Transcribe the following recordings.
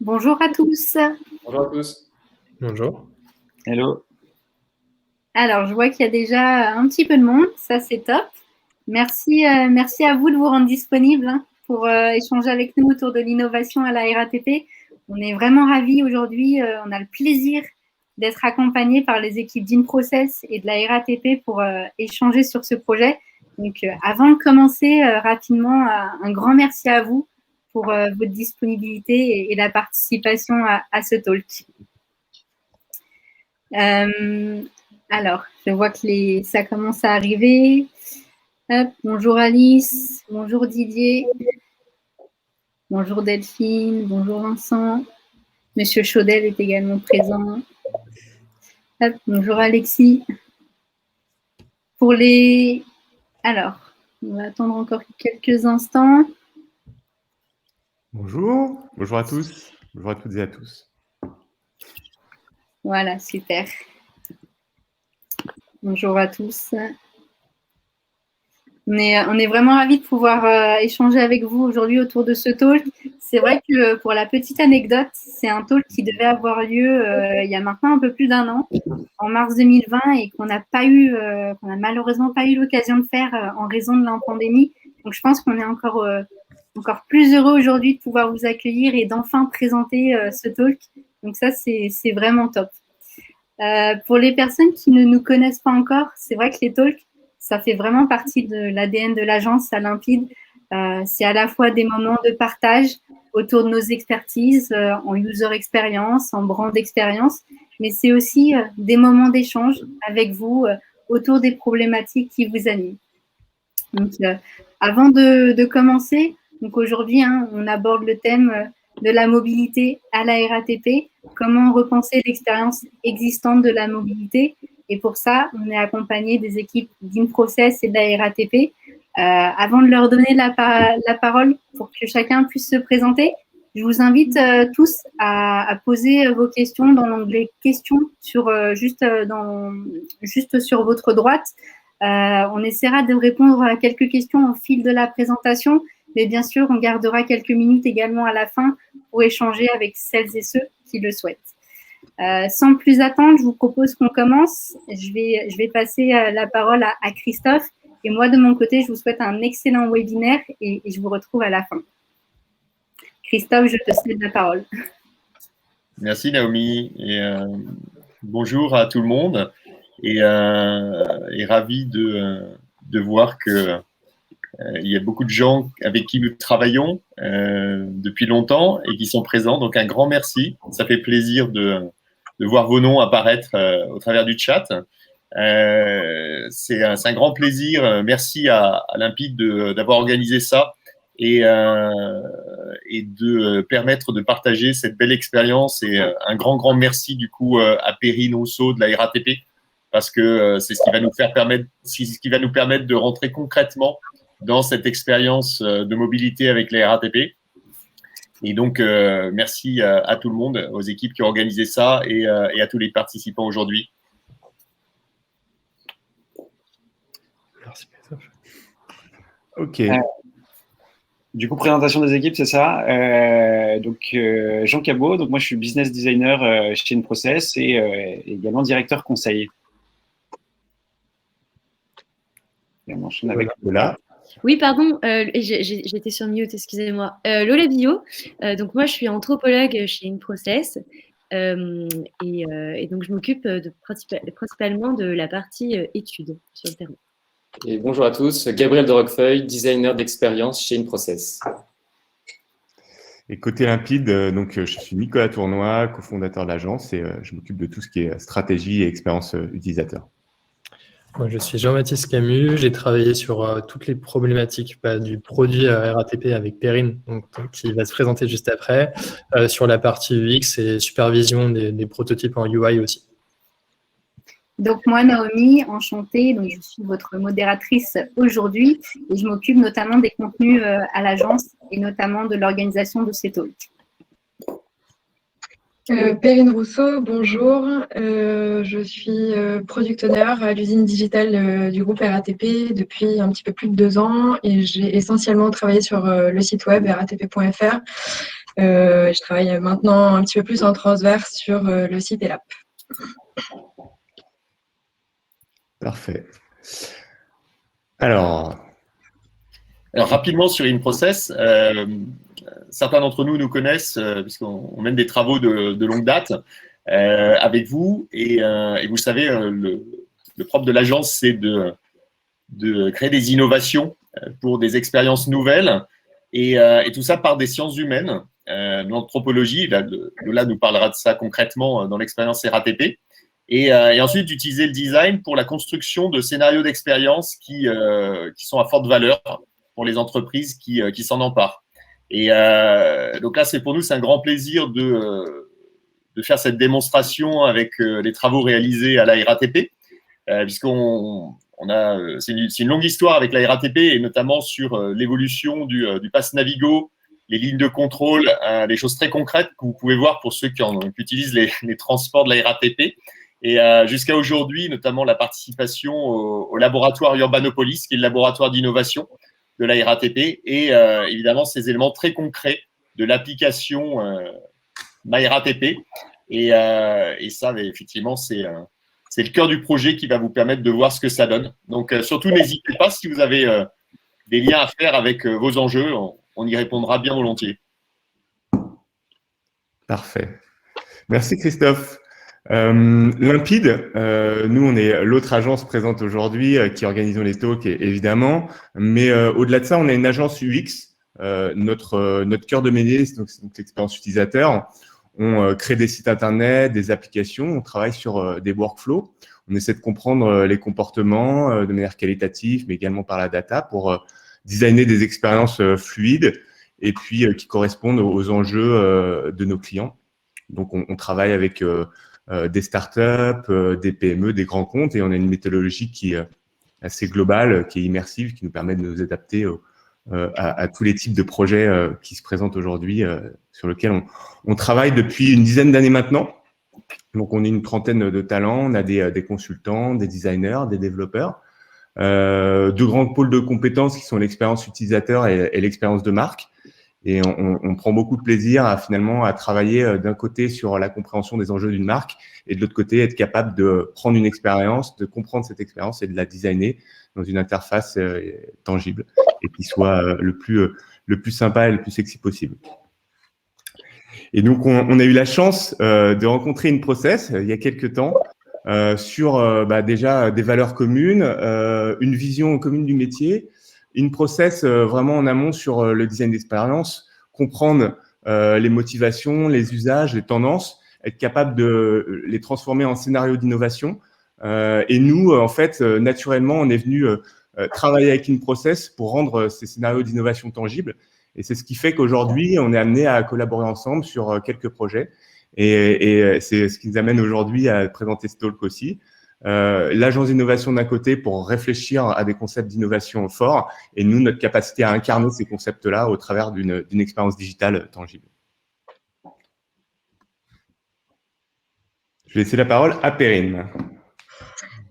Bonjour à tous. Bonjour à tous. Bonjour. Hello. Alors, je vois qu'il y a déjà un petit peu de monde, ça c'est top. Merci à vous de vous rendre disponible pour échanger avec nous autour de l'innovation à la RATP. On est vraiment ravis aujourd'hui, on a le plaisir d'être accompagnés par les équipes d'InProcess et de la RATP pour échanger sur ce projet. Donc, avant de commencer rapidement, un grand merci à vous pour votre disponibilité et la participation à ce talk. Alors, je vois que ça commence à arriver. Hop, bonjour Alice, bonjour Didier, bonjour Delphine, bonjour Vincent. Monsieur Chaudel est également présent. Hop, bonjour Alexis. Alors, on va attendre encore quelques instants. Bonjour à tous, bonjour à toutes et à tous. Voilà, super. Bonjour à tous. On est vraiment ravis de pouvoir échanger avec vous aujourd'hui autour de ce talk. C'est vrai que pour la petite anecdote, c'est un talk qui devait avoir lieu il y a maintenant un peu plus d'un an, en mars 2020, et qu'on n'a malheureusement pas eu l'occasion de faire en raison de la pandémie. Donc je pense qu'on est encore plus heureux aujourd'hui de pouvoir vous accueillir et d'enfin présenter ce talk. Donc ça, c'est vraiment top. Pour les personnes qui ne nous connaissent pas encore, c'est vrai que les talks, ça fait vraiment partie de l'ADN de l'agence à Limpide. C'est à la fois des moments de partage autour de nos expertises en user experience, en brand experience, mais c'est aussi des moments d'échange avec vous autour des problématiques qui vous animent. Donc, avant de commencer, donc aujourd'hui, on aborde le thème de la mobilité à la RATP, comment repenser l'expérience existante de la mobilité. Et pour ça, on est accompagné des équipes d'InProcess et de la RATP. Avant de leur donner la parole pour que chacun puisse se présenter, je vous invite tous à poser vos questions dans l'onglet questions juste sur votre droite. On essaiera de répondre à quelques questions au fil de la présentation, mais bien sûr, on gardera quelques minutes également à la fin pour échanger avec celles et ceux qui le souhaitent. Sans plus attendre, je vous propose qu'on commence. Je vais passer la parole à Christophe. Et moi, de mon côté, je vous souhaite un excellent webinaire et je vous retrouve à la fin. Christophe, je te cède la parole. Merci Naomi et bonjour à tout le monde et ravi de voir que il y a beaucoup de gens avec qui nous travaillons depuis longtemps et qui sont présents. Donc un grand merci. Ça fait plaisir de voir vos noms apparaître au travers du chat. C'est un grand plaisir. Merci à Limpide d'avoir organisé ça et de permettre de partager cette belle expérience. Et un grand merci du coup à Perrine Rousseau de la RATP parce que c'est ce qui va nous permettre de rentrer concrètement dans cette expérience de mobilité avec la RATP. Et donc, merci à tout le monde, aux équipes qui ont organisé ça et à tous les participants aujourd'hui. Merci Christophe. Ok. Du coup, présentation des équipes, c'est ça. Jean Cabot, donc moi je suis business designer chez InProcess et également directeur conseil. Et on enchaîne avec Lola. Oui, pardon, j'étais sur mute, excusez-moi. Lola Bio, donc moi je suis anthropologue chez InProcess et donc je m'occupe principalement de la partie études sur le terrain. Et bonjour à tous, Gabriel de Roquefeuille, designer d'expérience chez InProcess. Et côté Limpide, donc je suis Nicolas Tournoy, cofondateur de l'agence et je m'occupe de tout ce qui est stratégie et expérience utilisateur. Moi, je suis Jean-Baptiste Camus, j'ai travaillé sur toutes les problématiques du produit RATP avec Perrine, donc, qui va se présenter juste après, sur la partie UX et supervision des prototypes en UI aussi. Donc moi, Naomi, enchantée, donc je suis votre modératrice aujourd'hui et je m'occupe notamment des contenus à l'agence et notamment de l'organisation de ces talks. Perrine Rousseau, bonjour. Je suis product owner à l'usine digitale du groupe RATP depuis un petit peu plus de 2 ans et j'ai essentiellement travaillé sur le site web ratp.fr Je travaille maintenant un petit peu plus en transverse sur le site et l'app. Parfait. Alors, rapidement sur InProcess, certains d'entre nous connaissent puisqu'on mène des travaux de longue date avec vous et vous savez, le propre de l'agence, c'est de créer des innovations pour des expériences nouvelles et tout ça par des sciences humaines, l'anthropologie, là nous parlera de ça concrètement dans l'expérience RATP. Et ensuite, d'utiliser le design pour la construction de scénarios d'expérience qui sont à forte valeur pour les entreprises qui s'en emparent. Et donc là, pour nous, c'est un grand plaisir de faire cette démonstration avec les travaux réalisés à la RATP, puisqu'on a, c'est une longue histoire avec la RATP et notamment sur l'évolution du pass Navigo, les lignes de contrôle, des choses très concrètes que vous pouvez voir pour ceux qui utilisent les transports de la RATP. Et jusqu'à aujourd'hui, notamment la participation au laboratoire Urbanopolis, qui est le laboratoire d'innovation de la RATP, et évidemment ces éléments très concrets de l'application MyRATP. Et ça, effectivement, c'est le cœur du projet qui va vous permettre de voir ce que ça donne. Donc, surtout, n'hésitez pas si vous avez des liens à faire avec vos enjeux, on y répondra bien volontiers. parfait. Merci Christophe. Limpide, nous on est l'autre agence présente aujourd'hui qui organisons les talks évidemment, mais au-delà de ça on a une agence UX, notre cœur de métier c'est donc l'expérience utilisateur. On crée des sites internet, des applications, on travaille sur des workflows, on essaie de comprendre les comportements de manière qualitative mais également par la data pour designer des expériences fluides et puis qui correspondent aux enjeux de nos clients. Donc on travaille avec des startups, des PME, des grands comptes, et on a une méthodologie qui est assez globale, qui est immersive, qui nous permet de nous adapter à tous les types de projets qui se présentent aujourd'hui, sur lesquels on travaille depuis une dizaine d'années maintenant. Donc, on est une trentaine de talents, on a des consultants, des designers, des développeurs, deux grands pôles de compétences qui sont l'expérience utilisateur et l'expérience de marque. Et on prend beaucoup de plaisir finalement à travailler d'un côté sur la compréhension des enjeux d'une marque et de l'autre côté être capable de prendre une expérience, de comprendre cette expérience et de la designer dans une interface tangible et qui soit le plus sympa et le plus sexy possible. Et donc on a eu la chance de rencontrer InProcess il y a quelques temps sur déjà des valeurs communes, une vision commune du métier. InProcess vraiment en amont sur le design d'expérience, comprendre les motivations, les usages, les tendances, être capable de les transformer en scénarios d'innovation. Et nous, en fait, naturellement, on est venu travailler avec InProcess pour rendre ces scénarios d'innovation tangibles. Et c'est ce qui fait qu'aujourd'hui, on est amené à collaborer ensemble sur quelques projets. Et c'est ce qui nous amène aujourd'hui à présenter ce talk aussi. L'agence d'innovation d'un côté pour réfléchir à des concepts d'innovation forts et nous, notre capacité à incarner ces concepts-là au travers d'une expérience digitale tangible. Je vais laisser la parole à Perrine.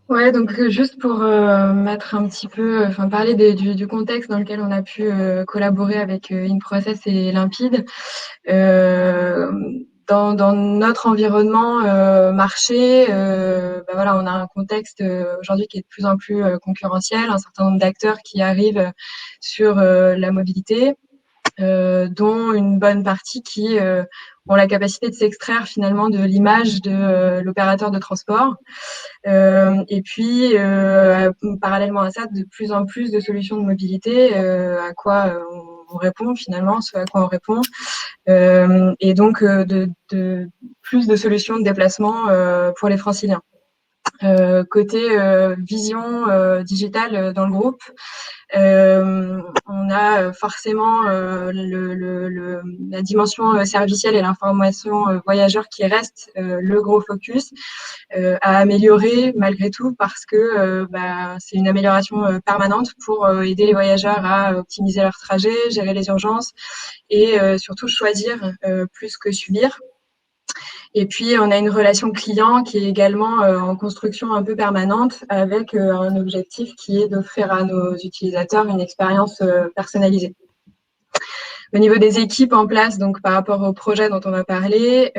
Ouais, donc juste pour mettre un petit peu, parler du contexte dans lequel on a pu collaborer avec InProcess et Limpide. Dans notre environnement marché, voilà, on a un contexte aujourd'hui qui est de plus en plus concurrentiel, un certain nombre d'acteurs qui arrivent sur la mobilité, dont une bonne partie qui ont la capacité de s'extraire finalement de l'image de l'opérateur de transport. Et puis, parallèlement à ça, de plus en plus de solutions de mobilité, à quoi on répond finalement, ce à quoi on répond. Et donc, plus de solutions de déplacement pour les franciliens. Côté vision digitale dans le groupe, on a forcément la dimension servicielle et l'information voyageur qui reste le gros focus à améliorer malgré tout parce que c'est une amélioration permanente pour aider les voyageurs à optimiser leur trajet, gérer les urgences et surtout choisir plus que subir. Et puis, on a une relation client qui est également en construction un peu permanente avec un objectif qui est d'offrir à nos utilisateurs une expérience personnalisée. Au niveau des équipes en place, donc par rapport au projet dont on va parler,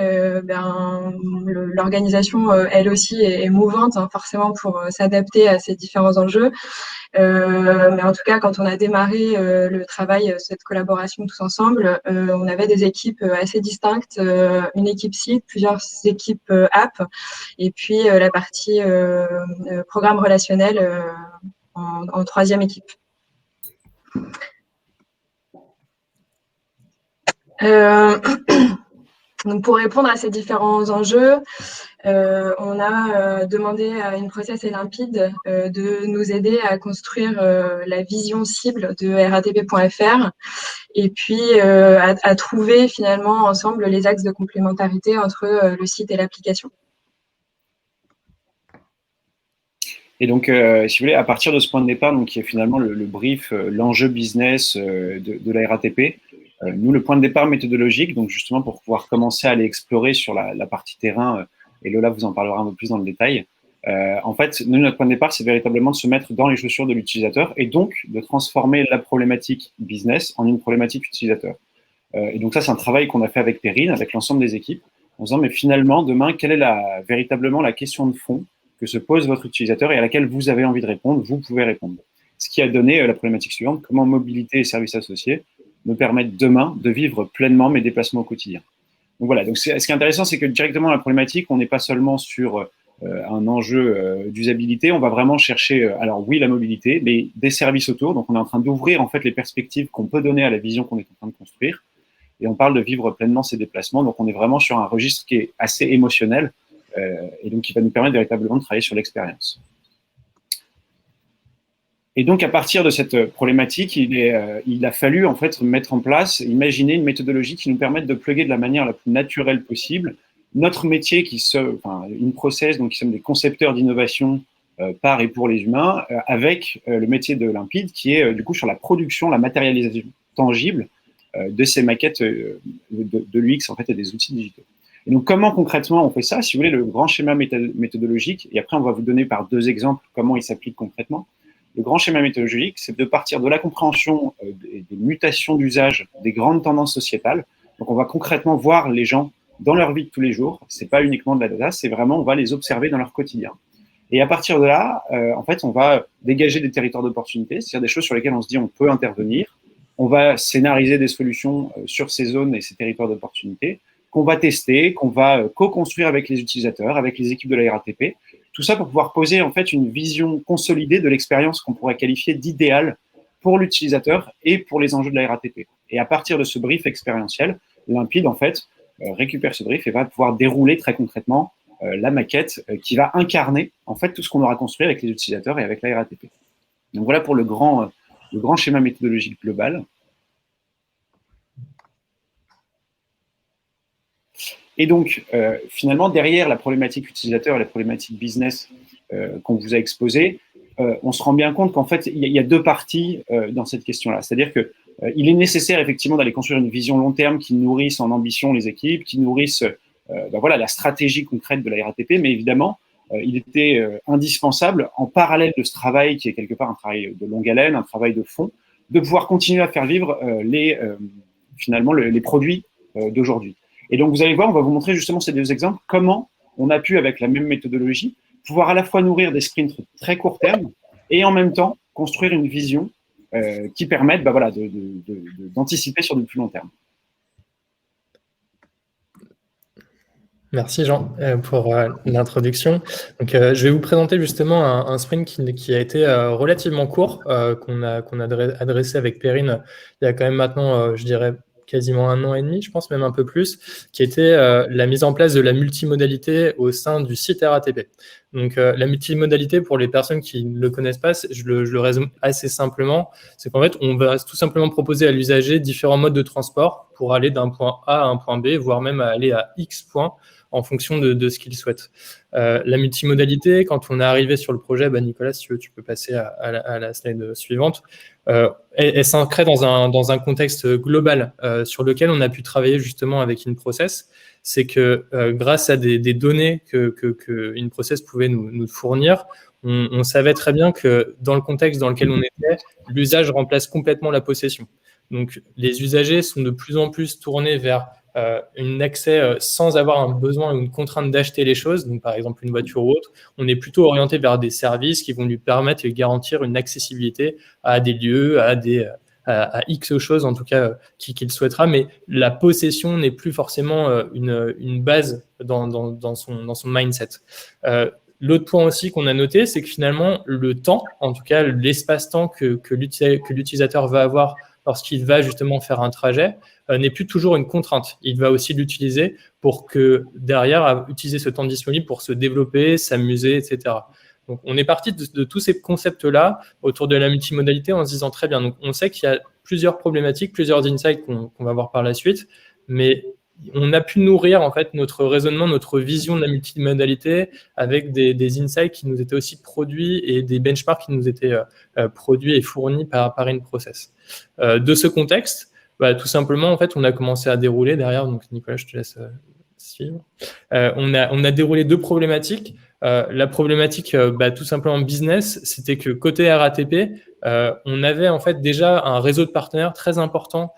l'organisation, elle aussi, est mouvante, hein, forcément pour s'adapter à ces différents enjeux. Mais en tout cas, quand on a démarré le travail, cette collaboration tous ensemble, on avait des équipes assez distinctes, une équipe site, plusieurs équipes app, et puis la partie programme relationnel en troisième équipe. Donc pour répondre à ces différents enjeux, on a demandé à InProcess et Limpide de nous aider à construire la vision cible de RATP.fr et puis à trouver finalement ensemble les axes de complémentarité entre le site et l'application. Et donc, si vous voulez, à partir de ce point de départ, donc, qui est finalement le brief, l'enjeu business de la RATP, nous, le point de départ méthodologique, donc justement pour pouvoir commencer à aller explorer sur la partie terrain, et Lola vous en parlera un peu plus dans le détail, en fait, nous, notre point de départ, c'est véritablement de se mettre dans les chaussures de l'utilisateur et donc de transformer la problématique business en une problématique utilisateur. Et donc ça, c'est un travail qu'on a fait avec Perrine, avec l'ensemble des équipes, en disant, mais finalement, demain, quelle est véritablement la question de fond que se pose votre utilisateur et à laquelle vous avez envie de répondre, vous pouvez répondre. Ce qui a donné la problématique suivante, comment mobilité et services associés me permettent demain de vivre pleinement mes déplacements au quotidien. Donc voilà, donc ce qui est intéressant, c'est que directement la problématique, on n'est pas seulement sur un enjeu d'usabilité, on va vraiment chercher, alors oui, la mobilité, mais des services autour. Donc on est en train d'ouvrir en fait les perspectives qu'on peut donner à la vision qu'on est en train de construire. Et on parle de vivre pleinement ces déplacements. Donc on est vraiment sur un registre qui est assez émotionnel et donc qui va nous permettre véritablement de travailler sur l'expérience. Et donc, à partir de cette problématique, il a fallu en fait mettre en place, imaginer une méthodologie qui nous permette de plugger de la manière la plus naturelle possible notre métier, InProcess, donc qui sommes des concepteurs d'innovation par et pour les humains, avec le métier de Limpide, qui est du coup sur la production, la matérialisation tangible de ces maquettes de l'UX en fait et des outils digitaux. Et donc, comment concrètement on fait ça? Si vous voulez, le grand schéma méthodologique, et après on va vous donner par 2 exemples comment il s'applique concrètement. Le grand schéma méthodologique, c'est de partir de la compréhension des mutations d'usage, des grandes tendances sociétales. Donc, on va concrètement voir les gens dans leur vie de tous les jours. C'est pas uniquement de la data, c'est vraiment, on va les observer dans leur quotidien. Et à partir de là, en fait, on va dégager des territoires d'opportunité, c'est-à-dire des choses sur lesquelles on se dit on peut intervenir. On va scénariser des solutions sur ces zones et ces territoires d'opportunité qu'on va tester, qu'on va co-construire avec les utilisateurs, avec les équipes de la RATP. Tout ça pour pouvoir poser en fait une vision consolidée de l'expérience qu'on pourrait qualifier d'idéale pour l'utilisateur et pour les enjeux de la RATP. Et à partir de ce brief expérientiel, Limpide en fait récupère ce brief et va pouvoir dérouler très concrètement la maquette qui va incarner en fait tout ce qu'on aura construit avec les utilisateurs et avec la RATP. Donc voilà pour le grand schéma méthodologique global. Et donc, finalement, derrière la problématique utilisateur et la problématique business qu'on vous a exposée, on se rend bien compte qu'en fait, il y a 2 parties dans cette question-là. C'est-à-dire qu'il est nécessaire effectivement d'aller construire une vision long terme qui nourrisse en ambition les équipes, qui nourrisse voilà, la stratégie concrète de la RATP, mais évidemment, il était indispensable, en parallèle de ce travail qui est quelque part un travail de longue haleine, un travail de fond, de pouvoir continuer à faire vivre finalement les produits d'aujourd'hui. Et donc, vous allez voir, on va vous montrer justement ces 2 exemples, comment on a pu, avec la même méthodologie, pouvoir à la fois nourrir des sprints très court terme et en même temps construire une vision qui permette voilà, d'anticiper sur du plus long terme. Merci Jean pour l'introduction. Donc, je vais vous présenter justement un sprint qui a été relativement court, qu'on a adressé avec Perrine il y a quand même maintenant, je dirais, quasiment 1 an et demi, je pense même un peu plus, qui était la mise en place de la multimodalité au sein du site RATP. Donc, la multimodalité, pour les personnes qui ne le connaissent pas, je le résume assez simplement, c'est qu'en fait, on va tout simplement proposer à l'usager différents modes de transport pour aller d'un point A à un point B, voire même à aller à X points en fonction de ce qu'il souhaite. La multimodalité, quand on est arrivé sur le projet, Nicolas, si tu peux passer à la slide suivante, elle s'inscrit dans un contexte global sur lequel on a pu travailler justement avec InProcess. C'est que grâce à des données que InProcess pouvait nous fournir, on savait très bien que dans le contexte dans lequel on était, l'usage remplace complètement la possession. Donc, les usagers sont de plus en plus tournés vers un accès sans avoir un besoin ou une contrainte d'acheter les choses, donc par exemple une voiture ou autre. On est plutôt orienté vers des services qui vont lui permettre de garantir une accessibilité à des lieux, à X choses en tout cas qu'il souhaitera, mais la possession n'est plus forcément une base dans son mindset. L'autre point aussi qu'on a noté, c'est que finalement le temps, en tout cas l'espace-temps que l'utilisateur va avoir lorsqu'il va justement faire un trajet, n'est plus toujours une contrainte. Il va aussi l'utiliser pour que derrière, utiliser ce temps disponible pour se développer, s'amuser, etc. Donc, on est parti de tous ces concepts-là autour de la multimodalité en se disant très bien. Donc, on sait qu'il y a plusieurs problématiques, plusieurs insights qu'on va voir par la suite, mais on a pu nourrir en fait notre raisonnement, notre vision de la multimodalité avec des insights qui nous étaient aussi produits et des benchmarks qui nous étaient produits et fournis par InProcess. De ce contexte, tout simplement, en fait, on a commencé à dérouler derrière. Donc, Nicolas, je te laisse suivre. On a déroulé 2 problématiques. La problématique, tout simplement business, c'était que côté RATP, on avait en fait déjà un réseau de partenaires très important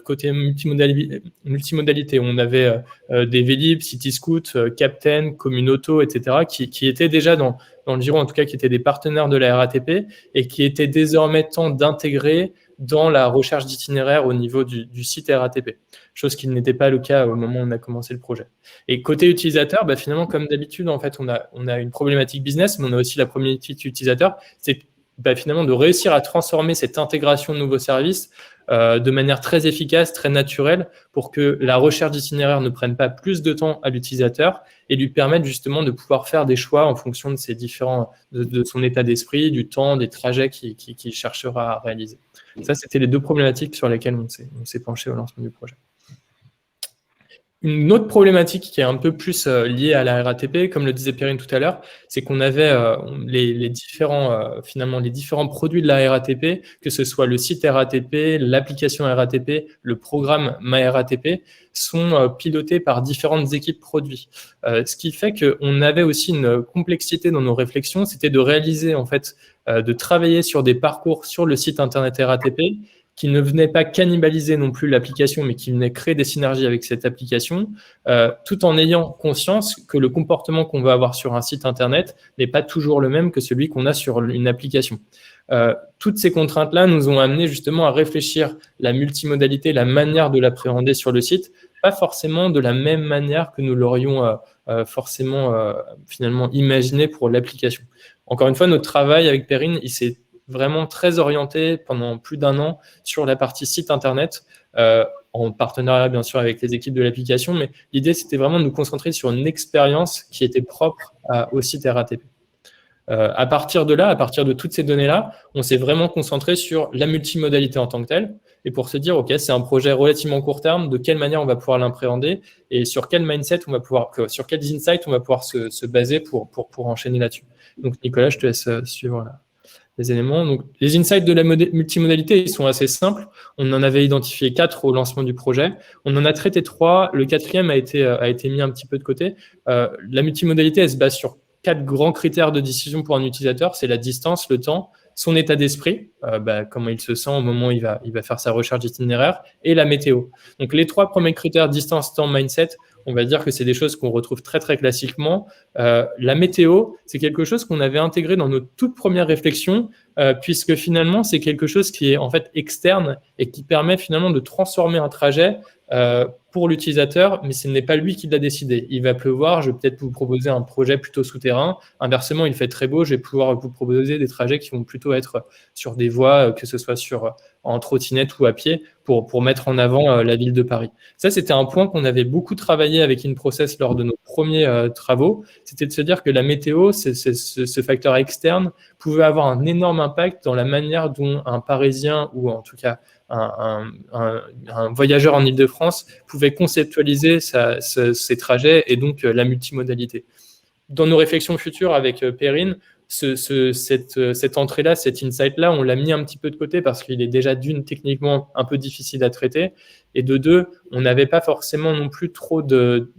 côté multimodalité. On avait des Vélib, Cityscoot, Captain, Communauto, etc., qui étaient déjà dans le giron, en tout cas, qui étaient des partenaires de la RATP et qui étaient désormais temps d'intégrer dans la recherche d'itinéraire au niveau du site RATP, chose qui n'était pas le cas au moment où on a commencé le projet. Et côté utilisateur, finalement, comme d'habitude, en fait, on a une problématique business, mais on a aussi la problématique utilisateur, c'est finalement de réussir à transformer cette intégration de nouveaux services de manière très efficace, très naturelle, pour que la recherche d'itinéraire ne prenne pas plus de temps à l'utilisateur et lui permette justement de pouvoir faire des choix en fonction de ses de son état d'esprit, du temps, des trajets qu'il cherchera à réaliser. Ça, c'était les 2 problématiques sur lesquelles on s'est penché au lancement du projet. Une autre problématique qui est un peu plus liée à la RATP, comme le disait Perrine tout à l'heure, c'est qu'on avait les différents produits de la RATP, que ce soit le site RATP, l'application RATP, le programme MyRATP, sont pilotés par différentes équipes produits. Ce qui fait qu'on avait aussi une complexité dans nos réflexions, c'était de réaliser, en fait, de travailler sur des parcours sur le site internet RATP, qui ne venait pas cannibaliser non plus l'application, mais qui venait créer des synergies avec cette application, tout en ayant conscience que le comportement qu'on va avoir sur un site Internet n'est pas toujours le même que celui qu'on a sur une application. Toutes ces contraintes-là nous ont amené justement à réfléchir la multimodalité, la manière de l'appréhender sur le site, pas forcément de la même manière que nous l'aurions forcément finalement imaginé pour l'application. Encore une fois, notre travail avec Perrine, il s'est vraiment très orienté pendant plus d'1 an sur la partie site internet, en partenariat bien sûr avec les équipes de l'application, mais l'idée c'était vraiment de nous concentrer sur une expérience qui était propre au site RATP. À partir de là, à partir de toutes ces données-là, on s'est vraiment concentré sur la multimodalité en tant que telle, et pour se dire, OK, c'est un projet relativement court terme, de quelle manière on va pouvoir l'appréhender, et sur quel mindset on va pouvoir, sur quels insights on va pouvoir se baser pour enchaîner là-dessus. Donc Nicolas, je te laisse suivre là. Les éléments. Donc, les insights de la multimodalité, ils sont assez simples. On en avait identifié 4 au lancement du projet. On en a traité 3. Le 4e a été mis un petit peu de côté. La multimodalité, elle se base sur 4 grands critères de décision pour un utilisateur. C'est la distance, le temps, son état d'esprit, comment il se sent au moment où il va faire sa recherche d'itinéraire, et la météo. Donc, les 3 premiers critères, distance, temps, mindset, on va dire que c'est des choses qu'on retrouve très, très classiquement. La météo, c'est quelque chose qu'on avait intégré dans nos toutes premières réflexions, puisque finalement, c'est quelque chose qui est en fait externe et qui permet finalement de transformer un trajet pour l'utilisateur, mais ce n'est pas lui qui l'a décidé. Il va pleuvoir, je vais peut-être vous proposer un projet plutôt souterrain. Inversement, il fait très beau, je vais pouvoir vous proposer des trajets qui vont plutôt être sur des voies, que ce soit en trottinette ou à pied, pour mettre en avant la ville de Paris. Ça, c'était un point qu'on avait beaucoup travaillé avec InProcess lors de nos premiers travaux. C'était de se dire que la météo, ce facteur externe, pouvait avoir un énorme impact dans la manière dont un Parisien, ou en tout cas un voyageur en Île-de-France, pouvait conceptualiser ses trajets et donc la multimodalité. Dans nos réflexions futures avec Perrine, cette entrée-là, cet insight-là, on l'a mis un petit peu de côté parce qu'il est déjà d'une techniquement un peu difficile à traiter, et de deux, on n'avait pas forcément non plus trop de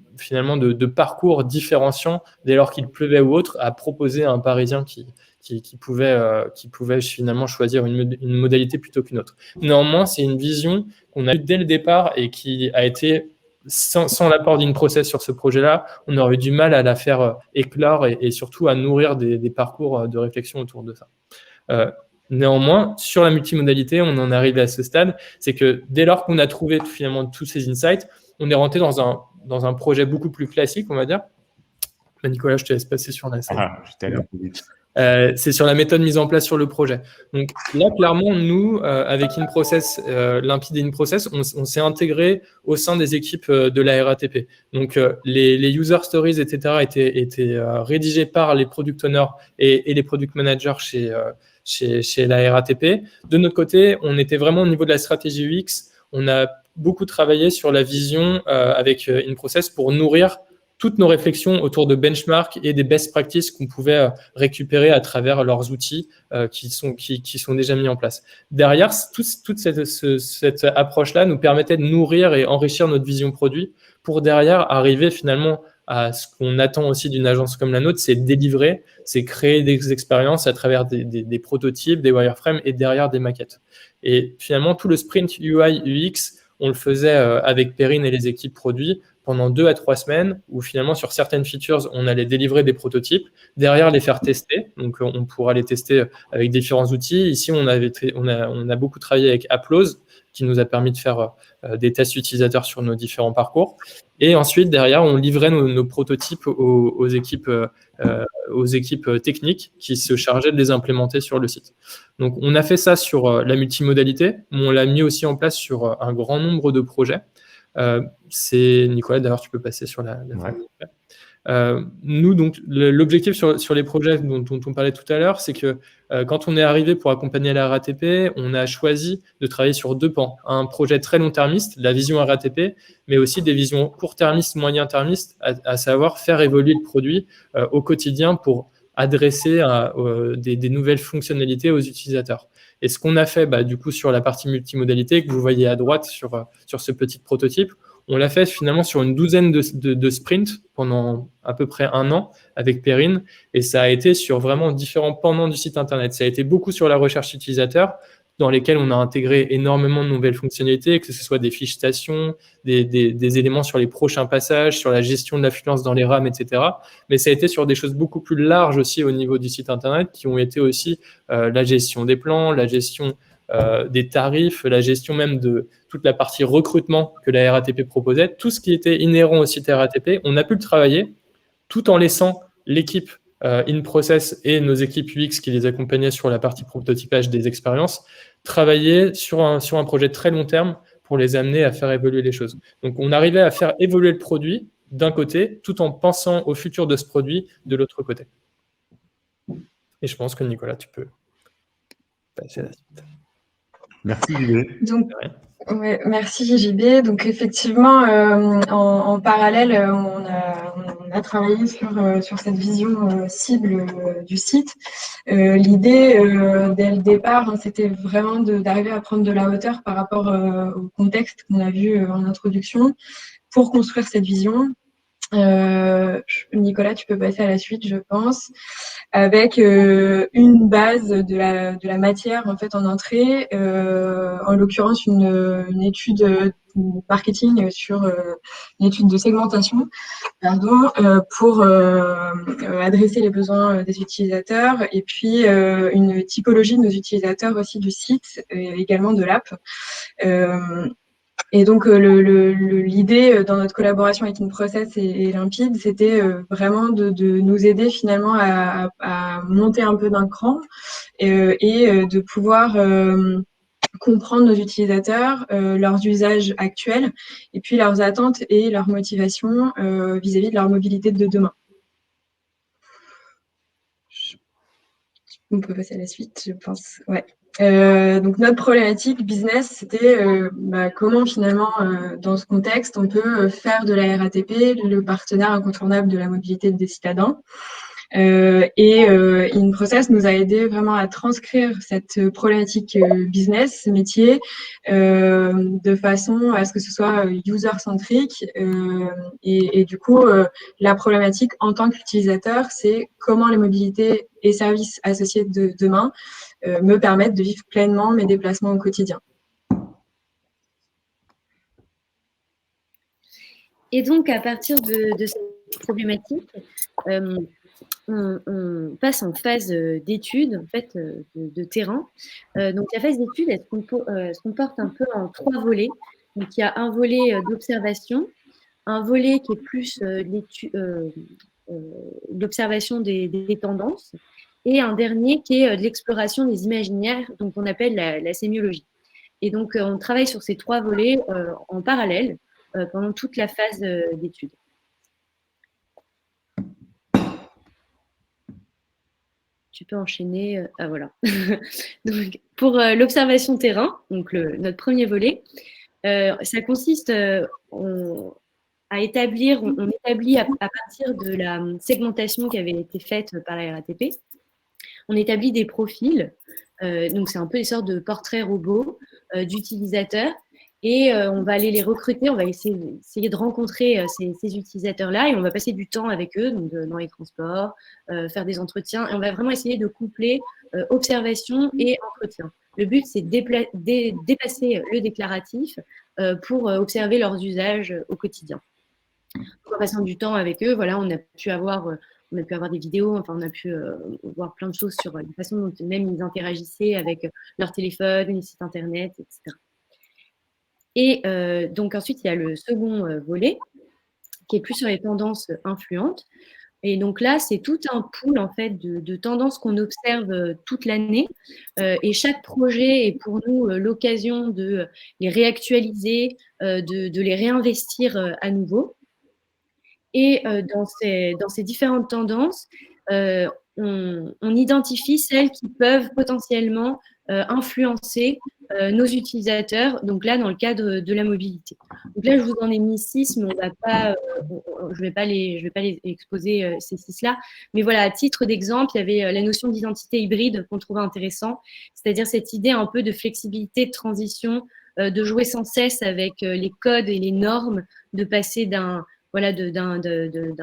parcours différenciants dès lors qu'il pleuvait ou autre à proposer à un Parisien qui qui pouvaient finalement choisir une modalité plutôt qu'une autre. Néanmoins, c'est une vision qu'on a eue dès le départ et qui a été, sans l'apport d'InProcess sur ce projet-là, on aurait eu du mal à la faire éclore et surtout à nourrir des parcours de réflexion autour de ça. Néanmoins, sur la multimodalité, on en est arrivé à ce stade, c'est que dès lors qu'on a trouvé finalement tous ces insights, on est rentré dans un projet beaucoup plus classique, on va dire. Nicolas, je te laisse passer sur la scène. J'étais allé un peu vite. C'est sur la méthode mise en place sur le projet. Donc là, clairement, nous, avec InProcess, Limpide et InProcess, on s'est intégré au sein des équipes de la RATP. Donc les user stories, etc., étaient rédigés par les product owners et les product managers chez la RATP. De notre côté, on était vraiment au niveau de la stratégie UX. On a beaucoup travaillé sur la vision avec InProcess pour nourrir toutes nos réflexions autour de benchmarks et des best practices qu'on pouvait récupérer à travers leurs outils qui sont déjà mis en place. Derrière, toute cette approche-là nous permettait de nourrir et enrichir notre vision produit pour derrière arriver finalement à ce qu'on attend aussi d'une agence comme la nôtre, c'est délivrer, c'est créer des expériences à travers des prototypes, des wireframes et derrière des maquettes. Et finalement, tout le sprint UI, UX, on le faisait avec Perrine et les équipes produits pendant 2 à 3 semaines où finalement sur certaines features, on allait délivrer des prototypes, derrière les faire tester. Donc on pourra les tester avec différents outils. Ici, on a beaucoup travaillé avec Applause qui nous a permis de faire des tests utilisateurs sur nos différents parcours. Et ensuite, derrière, on livrait nos prototypes aux équipes techniques qui se chargeaient de les implémenter sur le site. Donc, on a fait ça sur la multimodalité, mais on l'a mis aussi en place sur un grand nombre de projets. C'est Nicolas, d'ailleurs, tu peux passer sur la nous, donc, l'objectif sur les projets dont on parlait tout à l'heure, c'est que quand on est arrivé pour accompagner la RATP, on a choisi de travailler sur 2 pans. Un projet très long-termiste, la vision RATP, mais aussi des visions court-termistes, moyen-termistes, à savoir faire évoluer le produit au quotidien pour adresser des nouvelles fonctionnalités aux utilisateurs. Et ce qu'on a fait, du coup, sur la partie multimodalité que vous voyez à droite sur ce petit prototype, on l'a fait finalement sur une douzaine de sprints pendant à peu près 1 an avec Perrine, et ça a été sur vraiment différents pendants du site internet. Ça a été beaucoup sur la recherche utilisateur, dans lesquels on a intégré énormément de nouvelles fonctionnalités, que ce soit des fiches stations, des éléments sur les prochains passages, sur la gestion de l'affluence dans les rames, etc. Mais ça a été sur des choses beaucoup plus larges aussi au niveau du site internet, qui ont été aussi la gestion des plans, la gestion des tarifs, la gestion même de toute la partie recrutement que la RATP proposait, tout ce qui était inhérent au site RATP, on a pu le travailler tout en laissant l'équipe InProcess et nos équipes UX qui les accompagnaient sur la partie prototypage des expériences, travailler sur un projet très long terme pour les amener à faire évoluer les choses. Donc, on arrivait à faire évoluer le produit d'un côté, tout en pensant au futur de ce produit de l'autre côté. Et je pense que Nicolas, tu peux passer à la suite. Merci, JB. Donc, ouais, merci JB. Donc effectivement, en parallèle, on a travaillé sur cette vision cible du site. L'idée, dès le départ, c'était vraiment d'arriver à prendre de la hauteur par rapport au contexte qu'on a vu en introduction pour construire cette vision. Nicolas, tu peux passer à la suite, je pense, avec une base de la matière en fait en entrée, en l'occurrence une étude marketing sur une étude de segmentation, pour adresser les besoins des utilisateurs, et puis une typologie de nos utilisateurs aussi du site, également de l'app. Et donc, l'idée dans notre collaboration avec InProcess et Limpide, c'était vraiment de nous aider finalement à monter un peu d'un cran et de pouvoir comprendre nos utilisateurs, leurs usages actuels, et puis leurs attentes et leurs motivations vis-à-vis de leur mobilité de demain. On peut passer à la suite, je pense. Ouais. Donc notre problématique business, c'était comment finalement dans ce contexte on peut faire de la RATP le partenaire incontournable de la mobilité des citadins. InProcess nous a aidé vraiment à transcrire cette problématique business, métier, de façon à ce que ce soit user-centrique. Et du coup, la problématique en tant qu'utilisateur, c'est comment les mobilités et services associés de demain me permettent de vivre pleinement mes déplacements au quotidien. Et donc, à partir de cette problématique, on passe en phase d'étude, en fait, de terrain. Donc, la phase d'étude, elle se comporte un peu en 3 volets. Donc, il y a un volet d'observation, un volet qui est plus l'observation des tendances, et un dernier qui est de l'exploration des imaginaires, donc on appelle la sémiologie. Et donc, on travaille sur ces 3 volets en parallèle pendant toute la phase d'étude. Tu peux enchaîner. Ah, voilà. Donc, pour l'observation terrain, donc notre premier volet, ça consiste à établir, on établit à partir de la segmentation qui avait été faite par la RATP, on établit des profils. Donc, c'est un peu des sortes de portraits robots d'utilisateurs. Et on va aller les recruter, on va essayer de rencontrer ces utilisateurs-là et on va passer du temps avec eux, donc dans les transports, faire des entretiens. Et on va vraiment essayer de coupler observation et entretien. Le but, c'est de dépasser le déclaratif pour observer leurs usages au quotidien. En passant du temps avec eux, voilà, on a pu avoir des vidéos, enfin, on a pu voir plein de choses sur la façon dont même ils interagissaient avec leur téléphone, les sites internet, etc. Et donc ensuite, il y a le second volet qui est plus sur les tendances influentes. Et donc là, c'est tout un pool en fait de tendances qu'on observe toute l'année. Et chaque projet est pour nous l'occasion de les réactualiser, de les réinvestir à nouveau. Et dans ces différentes tendances, on identifie celles qui peuvent potentiellement influencer nos utilisateurs, donc là, dans le cadre de la mobilité. Donc là, je vous en ai mis 6, mais je ne vais pas les exposer, ces 6-là. Mais voilà, à titre d'exemple, il y avait la notion d'identité hybride qu'on trouvait intéressant, c'est-à-dire cette idée un peu de flexibilité, de transition, de jouer sans cesse avec les codes et les normes, de passer d'un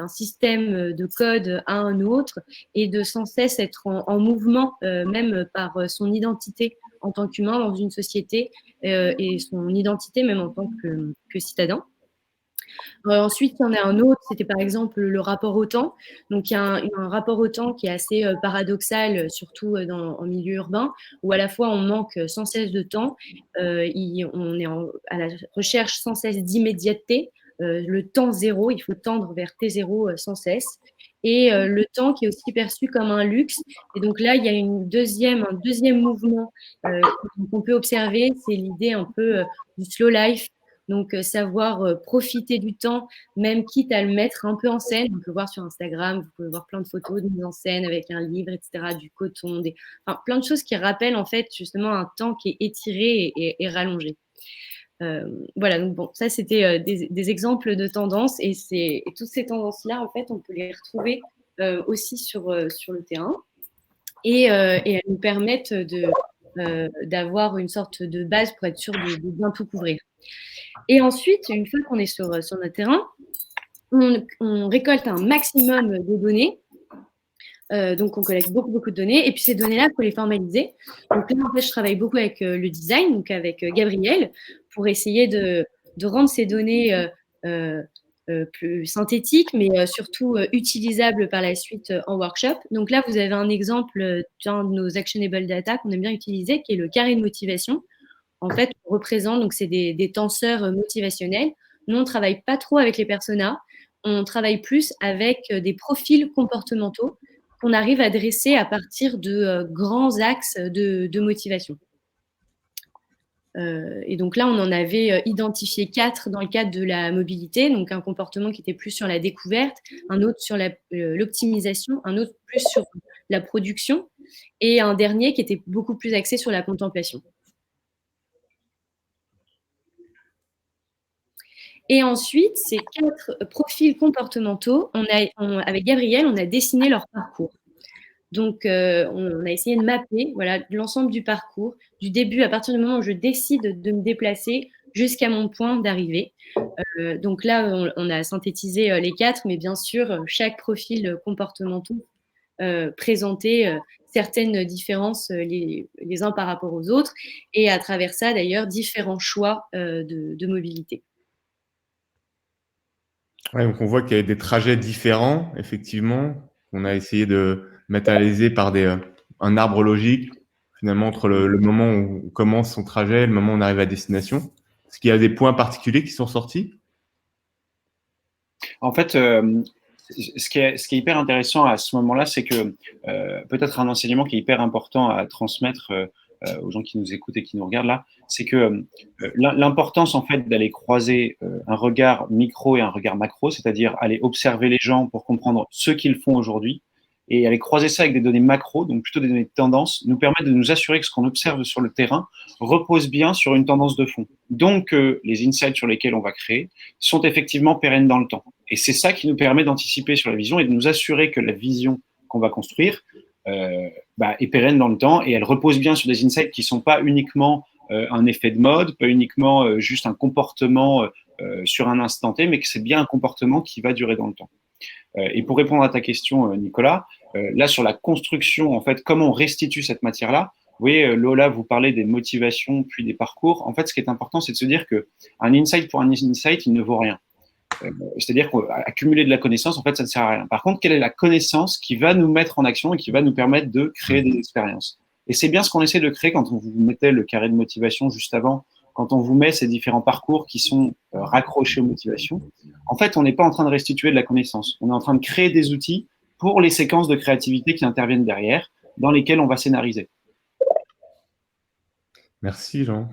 système de code à un autre et de sans cesse être en mouvement, même par son identité en tant qu'humain dans une société et son identité même en tant que citadin. Ensuite, il y en a un autre, c'était par exemple le rapport au temps. Donc, il y a un rapport au temps qui est assez paradoxal, surtout en milieu urbain, où à la fois on manque sans cesse de temps, on est à la recherche sans cesse d'immédiateté, le temps zéro, il faut tendre vers T0 sans cesse. Et le temps qui est aussi perçu comme un luxe. Et donc là, il y a un deuxième mouvement qu'on peut observer, c'est l'idée un peu du slow life. Donc, savoir profiter du temps, même quitte à le mettre un peu en scène. On peut voir sur Instagram, vous pouvez voir plein de photos de mise en scène avec un livre, etc., du coton, plein de choses qui rappellent en fait justement un temps qui est étiré et rallongé. Voilà, donc bon, ça c'était des exemples de tendances et toutes ces tendances-là, en fait, on peut les retrouver aussi sur le terrain et elles nous permettent d'avoir une sorte de base pour être sûr de bien tout couvrir. Et ensuite, une fois qu'on est sur notre terrain, on récolte un maximum de données. Donc, on collecte beaucoup de données. Et puis, ces données-là, il faut les formaliser. Donc, là, en fait, je travaille beaucoup avec le design, donc avec Gabriel, pour essayer de rendre ces données plus synthétiques, mais surtout utilisables par la suite en workshop. Donc là, vous avez un exemple d'un de nos actionable data qu'on aime bien utiliser, qui est le carré de motivation. En fait, on représente, donc c'est des tenseurs motivationnels. Nous, on ne travaille pas trop avec les personas, on travaille plus avec des profils comportementaux qu'on arrive à dresser à partir de grands axes de motivation. Et donc là, on en avait identifié 4 dans le cadre de la mobilité, donc un comportement qui était plus sur la découverte, un autre sur l'optimisation, un autre plus sur la production, et un dernier qui était beaucoup plus axé sur la contemplation. Et ensuite, ces 4 profils comportementaux, avec Gabriel, on a dessiné leur parcours. Donc, on a essayé de mapper l'ensemble du parcours, du début, à partir du moment où je décide de me déplacer, jusqu'à mon point d'arrivée. Donc là, on a synthétisé les 4, mais bien sûr, chaque profil comportemental présentait certaines différences les uns par rapport aux autres, et à travers ça, d'ailleurs, différents choix de mobilité. Ouais, donc on voit qu'il y a des trajets différents, effectivement. On a essayé de matérialiser par un arbre logique, finalement, entre le moment où on commence son trajet et le moment où on arrive à destination. Est-ce qu'il y a des points particuliers qui sont sortis? En fait, ce qui est hyper intéressant à ce moment-là, c'est que peut-être un enseignement qui est hyper important à transmettre aux gens qui nous écoutent et qui nous regardent là, c'est que l'importance en fait d'aller croiser un regard micro et un regard macro, c'est-à-dire aller observer les gens pour comprendre ce qu'ils font aujourd'hui, et aller croiser ça avec des données macro, donc plutôt des données de tendance, nous permet de nous assurer que ce qu'on observe sur le terrain repose bien sur une tendance de fond. Donc, les insights sur lesquels on va créer sont effectivement pérennes dans le temps. Et c'est ça qui nous permet d'anticiper sur la vision et de nous assurer que la vision qu'on va construire est pérenne dans le temps, et elle repose bien sur des insights qui ne sont pas uniquement un effet de mode, pas uniquement juste un comportement sur un instant T, mais que c'est bien un comportement qui va durer dans le temps. Et pour répondre à ta question, Nicolas, là sur la construction, en fait, comment on restitue cette matière-là, vous voyez, Lola, vous parlez des motivations puis des parcours. En fait, ce qui est important, c'est de se dire qu'un insight pour un insight, il ne vaut rien. C'est-à-dire qu'accumuler de la connaissance, en fait, ça ne sert à rien. Par contre, quelle est la connaissance qui va nous mettre en action et qui va nous permettre de créer des expériences? Et c'est bien ce qu'on essaie de créer quand on vous mettait le carré de motivation juste avant, quand on vous met ces différents parcours qui sont raccrochés aux motivations. En fait, on n'est pas en train de restituer de la connaissance. On est en train de créer des outils pour les séquences de créativité qui interviennent derrière, dans lesquelles on va scénariser. Merci, Jean.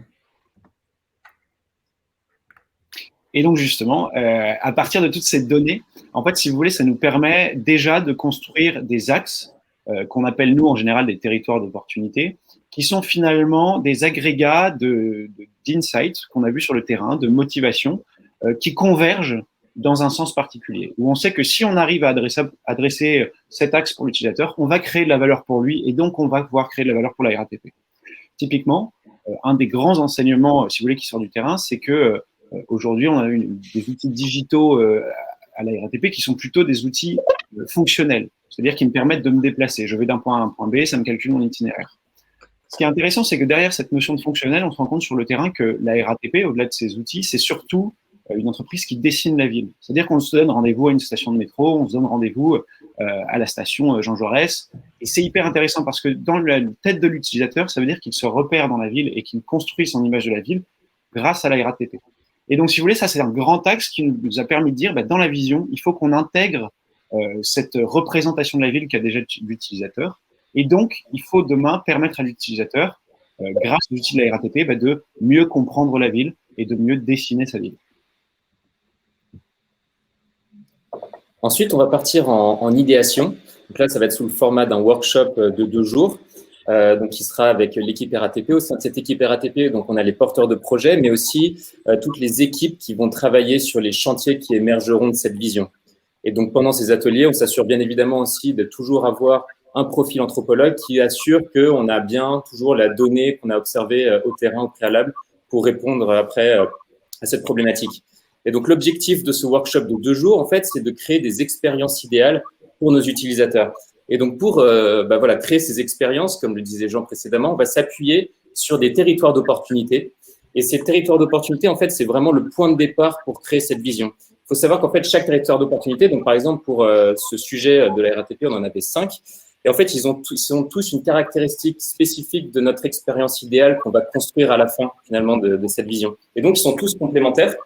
Et donc, justement, à partir de toutes ces données, en fait, si vous voulez, ça nous permet déjà de construire des axes qu'on appelle, nous, en général, des territoires d'opportunité, qui sont finalement des agrégats d'insights qu'on a vus sur le terrain, de motivation, qui convergent dans un sens particulier, où on sait que si on arrive à adresser cet axe pour l'utilisateur, on va créer de la valeur pour lui, et donc on va pouvoir créer de la valeur pour la RATP. Typiquement, un des grands enseignements, si vous voulez, qui sort du terrain, c'est que aujourd'hui, on a des outils digitaux à la RATP qui sont plutôt des outils fonctionnels, c'est-à-dire qui me permettent de me déplacer. Je vais d'un point A à un point B, ça me calcule mon itinéraire. Ce qui est intéressant, c'est que derrière cette notion de fonctionnel, on se rend compte sur le terrain que la RATP, au-delà de ces outils, c'est surtout une entreprise qui dessine la ville. C'est-à-dire qu'on se donne rendez-vous à une station de métro, on se donne rendez-vous à la station Jean Jaurès. Et c'est hyper intéressant parce que dans la tête de l'utilisateur, ça veut dire qu'il se repère dans la ville et qu'il construit son image de la ville grâce à la RATP. Et donc, si vous voulez, ça, c'est un grand axe qui nous a permis de dire, dans la vision, il faut qu'on intègre cette représentation de la ville qu'a déjà l'utilisateur. Et donc, il faut demain permettre à l'utilisateur, grâce aux outils de la RATP, de mieux comprendre la ville et de mieux dessiner sa ville. Ensuite, on va partir en idéation. Donc là, ça va être sous le format d'un workshop de 2 jours. Donc, qui sera avec l'équipe RATP. Au sein de cette équipe RATP, donc, on a les porteurs de projets, mais aussi toutes les équipes qui vont travailler sur les chantiers qui émergeront de cette vision. Et donc, pendant ces ateliers, on s'assure bien évidemment aussi de toujours avoir un profil anthropologue qui assure qu'on a bien toujours la donnée qu'on a observée au terrain au préalable pour répondre après à cette problématique. Et donc, l'objectif de ce workshop de 2 jours, en fait, c'est de créer des expériences idéales pour nos utilisateurs. Et donc, pour créer ces expériences, comme le disait Jean précédemment, on va s'appuyer sur des territoires d'opportunité. Et ces territoires d'opportunité, en fait, c'est vraiment le point de départ pour créer cette vision. Il faut savoir qu'en fait, chaque territoire d'opportunité, donc par exemple, pour ce sujet de la RATP, on en avait 5. Et en fait, ils ont tous une caractéristique spécifique de notre expérience idéale qu'on va construire à la fin, finalement, de cette vision. Et donc, ils sont tous complémentaires.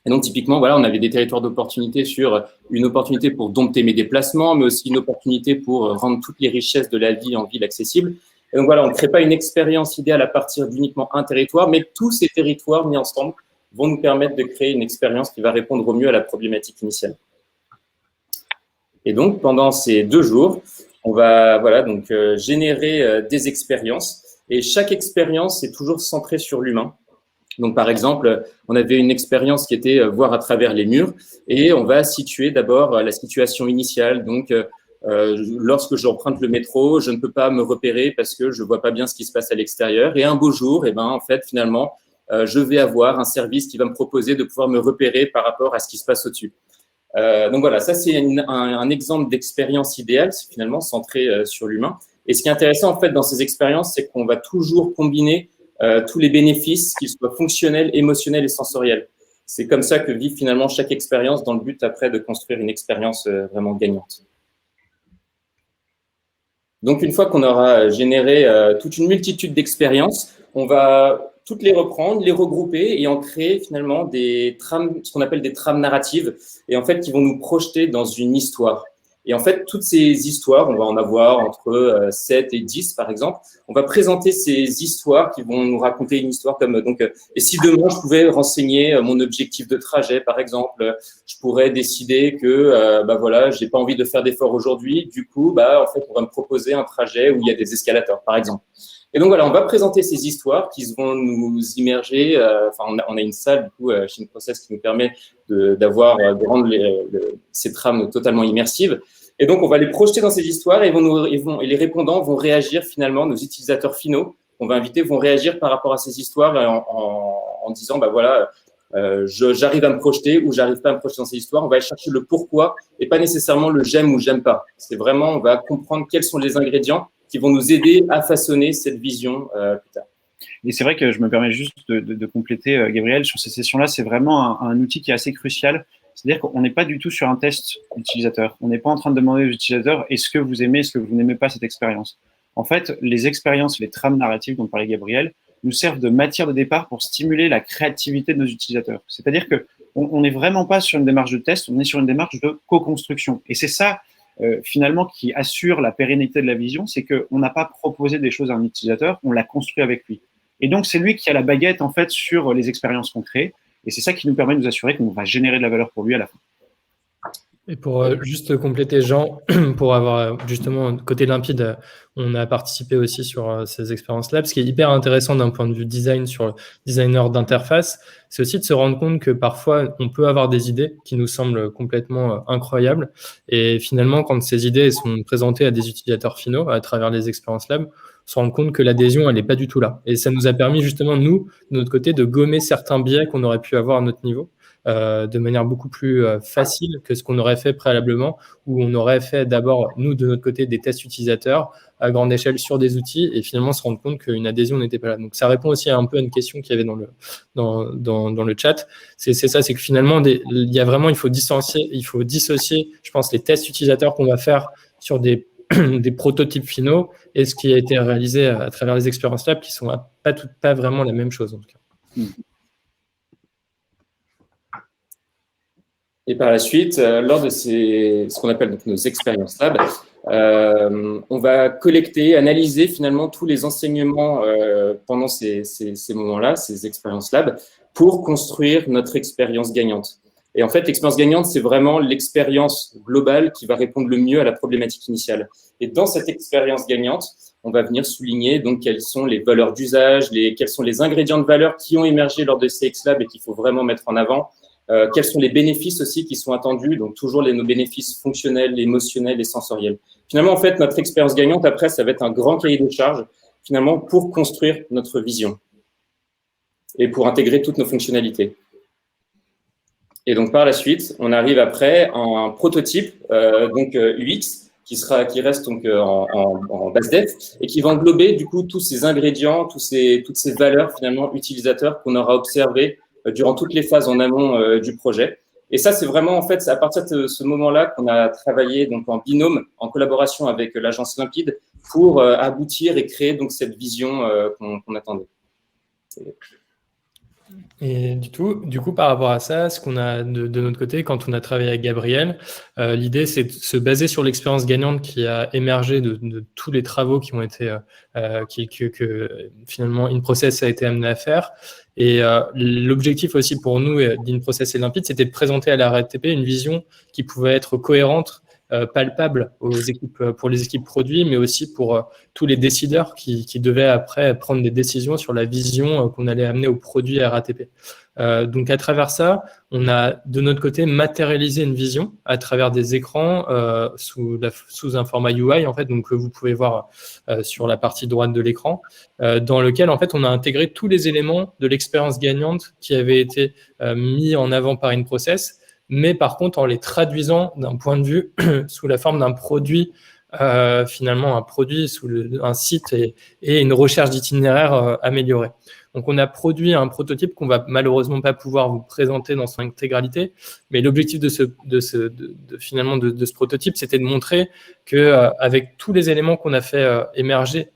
Et donc, typiquement, voilà, on avait des territoires d'opportunité sur une opportunité pour dompter mes déplacements, mais aussi une opportunité pour rendre toutes les richesses de la vie en ville accessibles. Et donc, voilà, on ne crée pas une expérience idéale à partir d'uniquement un territoire, mais tous ces territoires mis ensemble vont nous permettre de créer une expérience qui va répondre au mieux à la problématique initiale. Et donc, pendant ces 2 jours, on va générer des expériences. Et chaque expérience est toujours centrée sur l'humain. Donc, par exemple, on avait une expérience qui était voir à travers les murs et on va situer d'abord la situation initiale. Donc, lorsque j'emprunte le métro, je ne peux pas me repérer parce que je ne vois pas bien ce qui se passe à l'extérieur. Et un beau jour, en fait, finalement, je vais avoir un service qui va me proposer de pouvoir me repérer par rapport à ce qui se passe au-dessus. Donc voilà, ça c'est un exemple d'expérience idéale, c'est finalement centré sur l'humain. Et ce qui est intéressant en fait dans ces expériences, c'est qu'on va toujours combiner tous les bénéfices, qu'ils soient fonctionnels, émotionnels et sensoriels. C'est comme ça que vit finalement chaque expérience dans le but après de construire une expérience vraiment gagnante. Donc une fois qu'on aura généré toute une multitude d'expériences, on va toutes les reprendre, les regrouper et en créer finalement des trames, ce qu'on appelle des trames narratives, et en fait qui vont nous projeter dans une histoire. Et en fait, toutes ces histoires, on va en avoir entre 7 et 10 par exemple, on va présenter ces histoires qui vont nous raconter une histoire comme et si demain je pouvais renseigner mon objectif de trajet par exemple, je pourrais décider que voilà, j'ai pas envie de faire d'efforts aujourd'hui, du coup en fait on va me proposer un trajet où il y a des escalators par exemple. Et donc voilà, on va présenter ces histoires qui vont nous immerger. On a une salle du coup chez InProcess qui nous permet de rendre ces trames totalement immersives. Et donc on va les projeter dans ces histoires et les répondants vont réagir finalement. Nos utilisateurs finaux qu'on va inviter vont réagir par rapport à ces histoires en disant j'arrive à me projeter ou j'arrive pas à me projeter dans ces histoires. On va aller chercher le pourquoi et pas nécessairement le j'aime ou j'aime pas. C'est vraiment on va comprendre quels sont les ingrédients qui vont nous aider à façonner cette vision plus tard. Et c'est vrai que je me permets juste de compléter, Gabriel, sur ces sessions-là, c'est vraiment un outil qui est assez crucial. C'est-à-dire qu'on n'est pas du tout sur un test utilisateur. On n'est pas en train de demander aux utilisateurs est-ce que vous aimez, est-ce que vous n'aimez pas cette expérience. En fait, les expériences, les trames narratives dont parlait Gabriel, nous servent de matière de départ pour stimuler la créativité de nos utilisateurs. C'est-à-dire qu'on n'est vraiment pas sur une démarche de test, on est sur une démarche de co-construction. Et c'est ça, finalement, qui assure la pérennité de la vision, c'est qu'on n'a pas proposé des choses à un utilisateur, on l'a construit avec lui. Et donc, c'est lui qui a la baguette, en fait, sur les expériences qu'on crée. Et c'est ça qui nous permet de nous assurer qu'on va générer de la valeur pour lui à la fin. Et pour juste compléter, Jean, pour avoir justement côté limpide, on a participé aussi sur ces expériences-là. Ce qui est hyper intéressant d'un point de vue design sur le designer d'interface, c'est aussi de se rendre compte que parfois, on peut avoir des idées qui nous semblent complètement incroyables. Et finalement, quand ces idées sont présentées à des utilisateurs finaux à travers les expériences lab, on se rend compte que l'adhésion, elle n'est pas du tout là. Et ça nous a permis justement, nous, de notre côté, de gommer certains biais qu'on aurait pu avoir à notre niveau. De manière beaucoup plus facile que ce qu'on aurait fait préalablement, où on aurait fait d'abord, nous, de notre côté, des tests utilisateurs à grande échelle sur des outils et finalement se rendre compte qu'une adhésion n'était pas là. Donc, ça répond aussi un peu à une question qu'il y avait dans le chat. C'est ça, c'est que finalement, il faut dissocier, je pense, les tests utilisateurs qu'on va faire sur des prototypes finaux et ce qui a été réalisé à travers les expériences lab qui ne sont pas vraiment la même chose, en tout cas. Et par la suite, lors de ce qu'on appelle donc nos expériences lab, on va collecter, analyser finalement tous les enseignements pendant ces moments-là, ces expériences lab, pour construire notre expérience gagnante. Et en fait, l'expérience gagnante, c'est vraiment l'expérience globale qui va répondre le mieux à la problématique initiale. Et dans cette expérience gagnante, on va venir souligner donc quelles sont les valeurs d'usage, quels sont les ingrédients de valeur qui ont émergé lors de ces X-Lab et qu'il faut vraiment mettre en avant. Quels sont les bénéfices aussi qui sont attendus, donc toujours nos bénéfices fonctionnels, émotionnels et sensoriels. Finalement, en fait, notre expérience gagnante, après, ça va être un grand cahier de charges, finalement, pour construire notre vision et pour intégrer toutes nos fonctionnalités. Et donc, par la suite, on arrive après à un prototype, UX, qui reste donc en base dev et qui va englober, du coup, tous ces ingrédients, toutes ces valeurs, finalement, utilisateurs qu'on aura observées durant toutes les phases en amont du projet. Et ça, c'est vraiment, en fait, c'est à partir de ce moment-là qu'on a travaillé donc en binôme, en collaboration avec l'agence Limpide, pour aboutir et créer donc cette vision qu'on attendait. Et du coup, par rapport à ça, ce qu'on a de notre côté, quand on a travaillé avec Gabriel, l'idée, c'est de se baser sur l'expérience gagnante qui a émergé de tous les travaux qui ont été, que finalement InProcess a été amené à faire. Et l'objectif aussi pour nous d'InProcess et Limpide, c'était de présenter à la RATP une vision qui pouvait être cohérente palpable pour les équipes produits, mais aussi pour tous les décideurs qui devaient après prendre des décisions sur la vision qu'on allait amener au produit RATP. Donc à travers ça, on a de notre côté matérialisé une vision à travers des écrans sous un format UI en fait, donc que vous pouvez voir sur la partie droite de l'écran, dans lequel en fait on a intégré tous les éléments de l'expérience gagnante qui avaient été mis en avant par InProcess, mais par contre en les traduisant d'un point de vue sous la forme d'un produit. Finalement un produit sous un site et une recherche d'itinéraire améliorée. Donc on a produit un prototype qu'on va malheureusement pas pouvoir vous présenter dans son intégralité, mais l'objectif de ce prototype, c'était de montrer que avec tous les éléments qu'on a fait émerger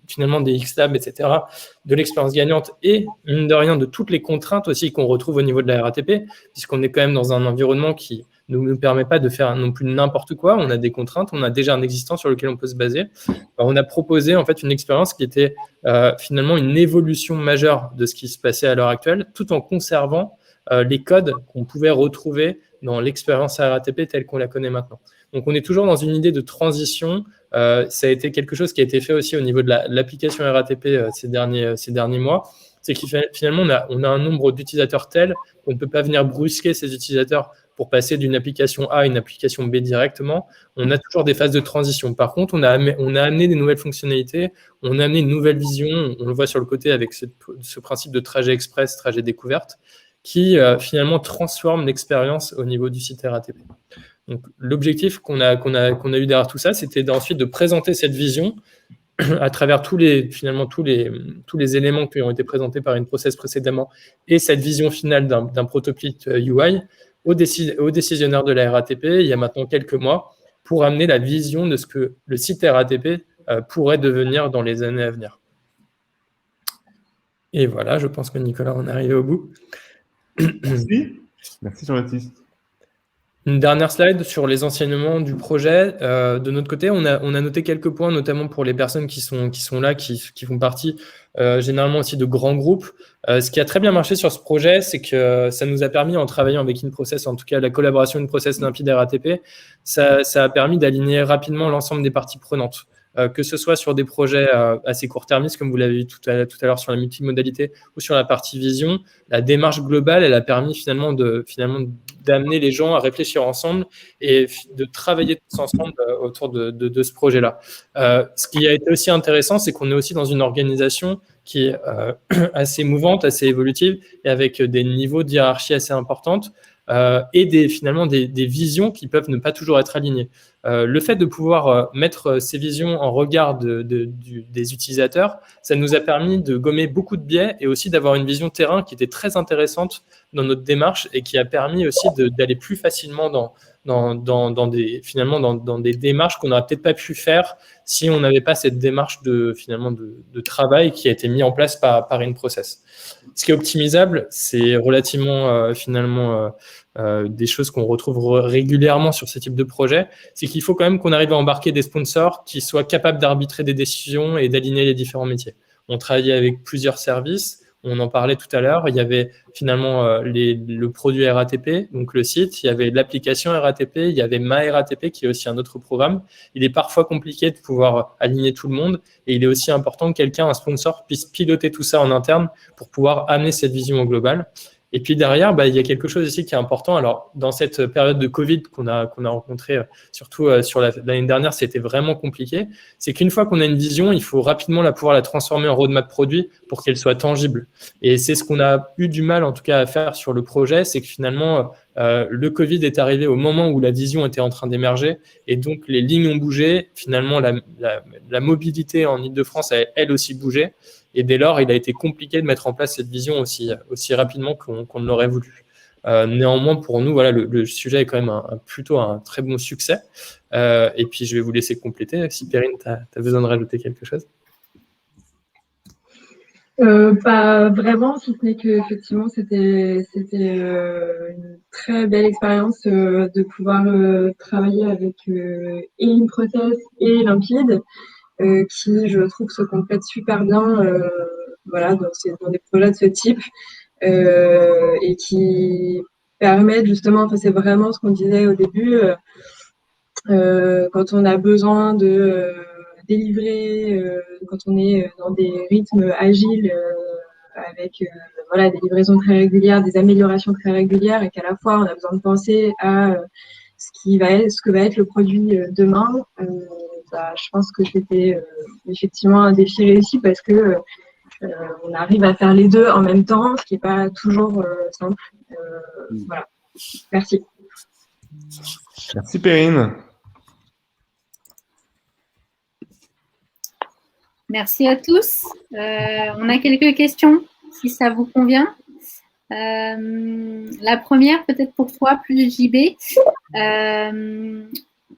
finalement des XLab, etc., de l'expérience gagnante et mine de rien de toutes les contraintes aussi qu'on retrouve au niveau de la RATP, puisqu'on est quand même dans un environnement qui ne nous permet pas de faire non plus n'importe quoi. On a des contraintes, on a déjà un existant sur lequel on peut se baser. On a proposé en fait une expérience qui était finalement une évolution majeure de ce qui se passait à l'heure actuelle, tout en conservant les codes qu'on pouvait retrouver dans l'expérience RATP telle qu'on la connaît maintenant. Donc on est toujours dans une idée de transition. Ça a été quelque chose qui a été fait aussi au niveau de l'application RATP ces derniers mois. C'est que finalement on a un nombre d'utilisateurs tel qu'on ne peut pas venir brusquer ces utilisateurs pour passer d'une application A à une application B directement. On a toujours des phases de transition. Par contre, on a amené des nouvelles fonctionnalités, on a amené une nouvelle vision, on le voit sur le côté avec ce principe de trajet express, trajet découverte, qui finalement transforme l'expérience au niveau du site RATP. Donc, l'objectif qu'on a eu derrière tout ça, c'était ensuite de présenter cette vision à travers tous les éléments qui ont été présentés par InProcess précédemment et cette vision finale d'un prototype UI aux décisionnaires de la RATP il y a maintenant quelques mois pour amener la vision de ce que le site RATP pourrait devenir dans les années à venir. Et voilà, je pense que Nicolas en est arrivé au bout. Merci Jean-Baptiste. Une dernière slide sur les enseignements du projet. De notre côté, on a noté quelques points, notamment pour les personnes qui sont là, qui font partie généralement aussi de grands groupes. Ce qui a très bien marché sur ce projet, c'est que ça nous a permis, en travaillant avec InProcess, en tout cas la collaboration InProcess Limpide RATP, ça a permis d'aligner rapidement l'ensemble des parties prenantes. Que ce soit sur des projets assez court-termistes, comme vous l'avez vu tout à l'heure sur la multimodalité, ou sur la partie vision, la démarche globale, elle a permis finalement d'amener les gens à réfléchir ensemble et de travailler tous ensemble autour de ce projet-là. Ce qui a été aussi intéressant, c'est qu'on est aussi dans une organisation qui est assez mouvante, assez évolutive, et avec des niveaux de hiérarchie assez importantes, et finalement des visions qui peuvent ne pas toujours être alignées. Le fait de pouvoir mettre ces visions en regard des utilisateurs, ça nous a permis de gommer beaucoup de biais et aussi d'avoir une vision terrain qui était très intéressante dans notre démarche et qui a permis aussi d'aller plus facilement dans des démarches qu'on n'aurait peut-être pas pu faire si on n'avait pas cette démarche de travail qui a été mise en place par InProcess. Ce qui est optimisable, c'est relativement des choses qu'on retrouve régulièrement sur ce type de projet, c'est qu'il faut quand même qu'on arrive à embarquer des sponsors qui soient capables d'arbitrer des décisions et d'aligner les différents métiers. On travaillait avec plusieurs services, on en parlait tout à l'heure, il y avait finalement le produit RATP, donc le site, il y avait l'application RATP, il y avait MyRATP qui est aussi un autre programme. Il est parfois compliqué de pouvoir aligner tout le monde et il est aussi important que un sponsor puisse piloter tout ça en interne pour pouvoir amener cette vision au global. Et puis derrière, il y a quelque chose ici qui est important. Alors, dans cette période de Covid qu'on a rencontrée, surtout sur l'année dernière, c'était vraiment compliqué. C'est qu'une fois qu'on a une vision, il faut rapidement pouvoir la transformer en roadmap produit pour qu'elle soit tangible. Et c'est ce qu'on a eu du mal, en tout cas, à faire sur le projet, c'est que finalement, le Covid est arrivé au moment où la vision était en train d'émerger et donc les lignes ont bougé. Finalement, la mobilité en Ile-de-France a elle aussi bougé. Et dès lors, il a été compliqué de mettre en place cette vision aussi rapidement qu'on l'aurait voulu. Néanmoins, pour nous, voilà, le sujet est quand même plutôt un très bon succès. Et puis, je vais vous laisser compléter. Si Perrine, tu as besoin de rajouter quelque chose? Pas vraiment, si ce n'est qu'effectivement, c'était une très belle expérience de pouvoir travailler avec et InProcess et Limpide. Qui, je trouve, se complètent super bien dans des projets de ce type et qui permettre justement, enfin, c'est vraiment ce qu'on disait au début, quand on a besoin de délivrer, quand on est dans des rythmes agiles, avec voilà, des livraisons très régulières, des améliorations très régulières, et qu'à la fois on a besoin de penser à ce que va être le produit demain, je pense que c'était effectivement un défi réussi parce que on arrive à faire les deux en même temps, ce qui n'est pas toujours simple. Voilà. Merci. Merci Perrine. Merci à tous. On a quelques questions, si ça vous convient. La première, peut-être pour toi, plus JB.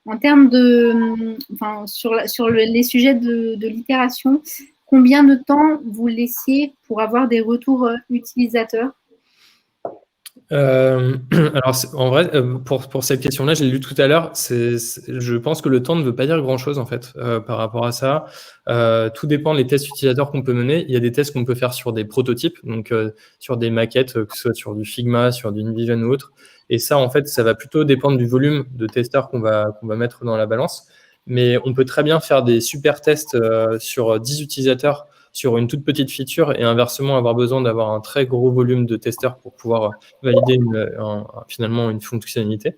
En termes de, enfin, sur les sujets de l'itération, combien de temps vous laissiez pour avoir des retours utilisateurs? Alors, en vrai, pour cette question-là, je l'ai lu tout à l'heure. Je pense que le temps ne veut pas dire grand-chose en fait par rapport à ça. Tout dépend des tests utilisateurs qu'on peut mener. Il y a des tests qu'on peut faire sur des prototypes, donc sur des maquettes, que ce soit sur du Figma, sur du InVision ou autre. Et ça, en fait, ça va plutôt dépendre du volume de testeurs qu'on va mettre dans la balance. Mais on peut très bien faire des super tests sur 10 utilisateurs sur une toute petite feature et inversement avoir besoin d'avoir un très gros volume de testeurs pour pouvoir valider finalement une fonctionnalité.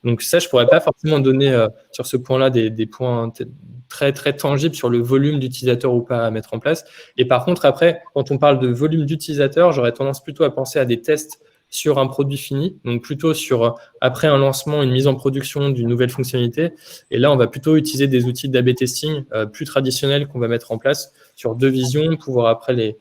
Donc ça, je pourrais pas forcément donner sur ce point-là des points très très tangibles sur le volume d'utilisateurs ou pas à mettre en place. Et par contre, après, quand on parle de volume d'utilisateurs, j'aurais tendance plutôt à penser à des tests sur un produit fini, donc plutôt sur, après un lancement, une mise en production d'une nouvelle fonctionnalité. Et là, on va plutôt utiliser des outils d'A/B testing plus traditionnels qu'on va mettre en place sur deux visions, pouvoir après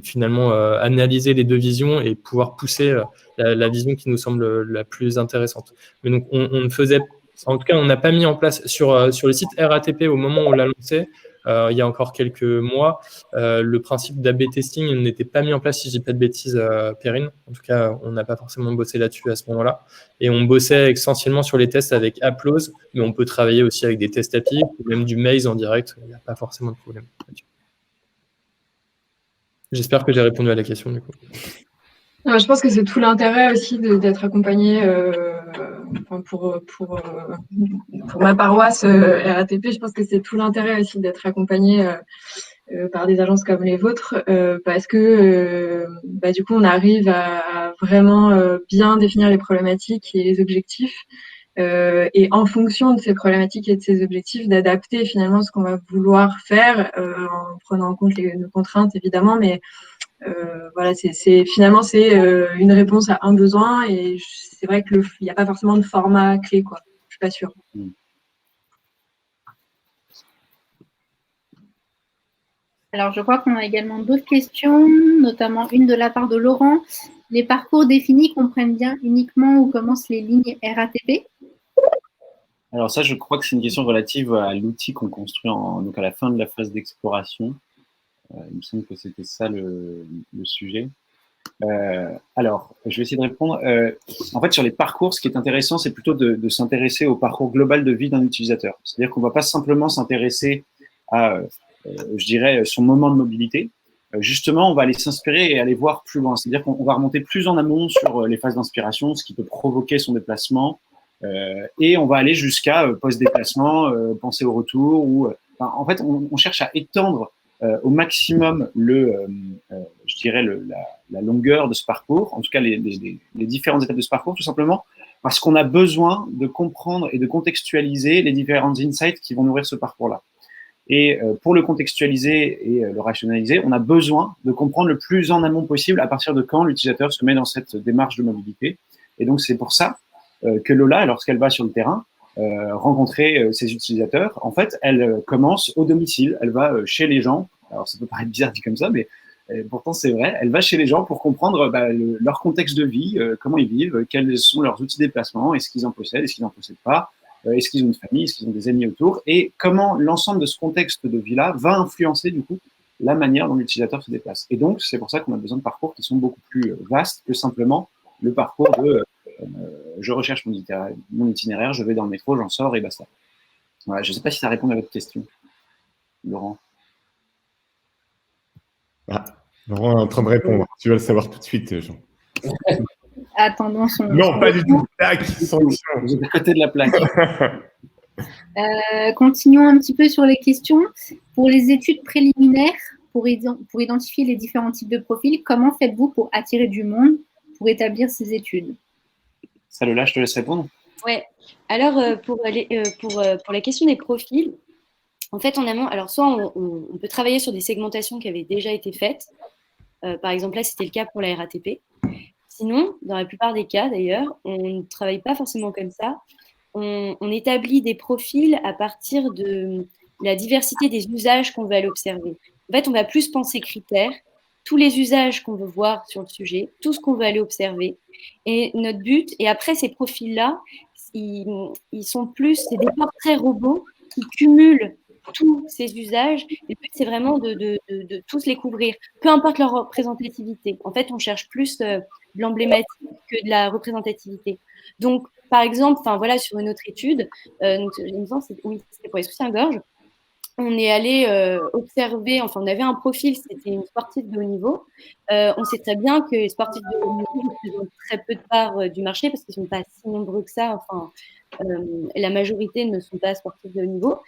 finalement analyser les deux visions et pouvoir pousser la vision qui nous semble la plus intéressante. Mais donc, on ne faisait, en tout cas, on n'a pas mis en place sur le site RATP au moment où on l'a lancé, il y a encore quelques mois, le principe d'A/B testing n'était pas mis en place, si je dis pas de bêtises, Perrine. En tout cas, on n'a pas forcément bossé là-dessus à ce moment-là. Et on bossait essentiellement sur les tests avec Applause, mais on peut travailler aussi avec des tests API ou même du Maze en direct. Il n'y a pas forcément de problème là-dessus. J'espère que j'ai répondu à la question du coup. Je pense que c'est tout l'intérêt aussi d'être accompagné pour ma paroisse RATP. Je pense que c'est tout l'intérêt aussi d'être accompagné par des agences comme les vôtres parce que du coup on arrive à vraiment bien définir les problématiques et les objectifs et en fonction de ces problématiques et de ces objectifs d'adapter finalement ce qu'on va vouloir faire en prenant en compte nos contraintes évidemment, mais voilà, finalement c'est une réponse à un besoin et c'est vrai que il n'y a pas forcément de format clé, quoi. Je suis pas sûre. Alors, je crois qu'on a également d'autres questions, notamment une de la part de Laurent. Les parcours définis comprennent bien uniquement où commencent les lignes RATP? Alors ça, je crois que c'est une question relative à l'outil qu'on construit donc à la fin de la phase d'exploration. Il me semble que c'était ça le sujet. Alors, je vais essayer de répondre. En fait, sur les parcours, ce qui est intéressant, c'est plutôt de s'intéresser au parcours global de vie d'un utilisateur. C'est-à-dire qu'on ne va pas simplement s'intéresser à, je dirais, son moment de mobilité. Justement, on va aller s'inspirer et aller voir plus loin. C'est-à-dire qu'on va remonter plus en amont sur les phases d'inspiration, ce qui peut provoquer son déplacement, et on va aller jusqu'à post-déplacement, penser au retour. En fait, on cherche à étendre au maximum je dirais la longueur de ce parcours, en tout cas les différentes étapes de ce parcours, tout simplement parce qu'on a besoin de comprendre et de contextualiser les différents insights qui vont nourrir ce parcours-là. Et pour le contextualiser et le rationaliser, on a besoin de comprendre le plus en amont possible à partir de quand l'utilisateur se met dans cette démarche de mobilité. Et donc c'est pour ça que Lola, lorsqu'elle va sur le terrain, rencontrer ses utilisateurs, en fait, elle commence au domicile, elle va chez les gens. Alors ça peut paraître bizarre dit comme ça, mais pourtant c'est vrai. Elle va chez les gens pour comprendre leur contexte de vie, comment ils vivent, quels sont leurs outils de déplacement, est-ce qu'ils en possèdent, est-ce qu'ils n'en possèdent pas, est-ce qu'ils ont une famille, est-ce qu'ils ont des amis autour, et comment l'ensemble de ce contexte de vie-là va influencer du coup la manière dont l'utilisateur se déplace. Et donc c'est pour ça qu'on a besoin de parcours qui sont beaucoup plus vastes que simplement le parcours de je recherche mon itinéraire, je vais dans le métro, j'en sors et basta. Voilà, je ne sais pas si ça répond à votre question, Laurent. Laurent est en train de répondre. Tu vas le savoir tout de suite, Jean. attendons son. Non, pas du tout. Tac, sanction. Vous êtes à côté de la plaque. Continuons un petit peu sur les questions. Pour les études préliminaires, pour identifier les différents types de profils, comment faites-vous pour attirer du monde pour établir ces études? Ça, Lola, je te laisse répondre. Ouais. Alors, pour la question des profils, en fait, en amont, alors soit on peut travailler sur des segmentations qui avaient déjà été faites. Par exemple, là, c'était le cas pour la RATP. Sinon, dans la plupart des cas, d'ailleurs, on ne travaille pas forcément comme ça. On établit des profils à partir de la diversité des usages qu'on veut aller observer. En fait, on va plus penser critères, tous les usages qu'on veut voir sur le sujet, tout ce qu'on veut aller observer. Et notre but, et après ces profils-là, ils sont plus, c'est des portraits robots qui cumulent tous ces usages. Et le but, c'est vraiment de tous les couvrir, peu importe leur représentativité. En fait, on cherche plus de l'emblématique que de la représentativité. Donc, par exemple, voilà, sur une autre étude, il me semble c'était pour les soutiens-gorge, on est allé observer, enfin, on avait un profil, c'était une sportive de haut niveau. On sait très bien que les sportifs de haut niveau représentent très peu de part du marché parce qu'ils ne sont pas si nombreux que ça. Enfin, la majorité ne sont pas sportifs de haut niveau.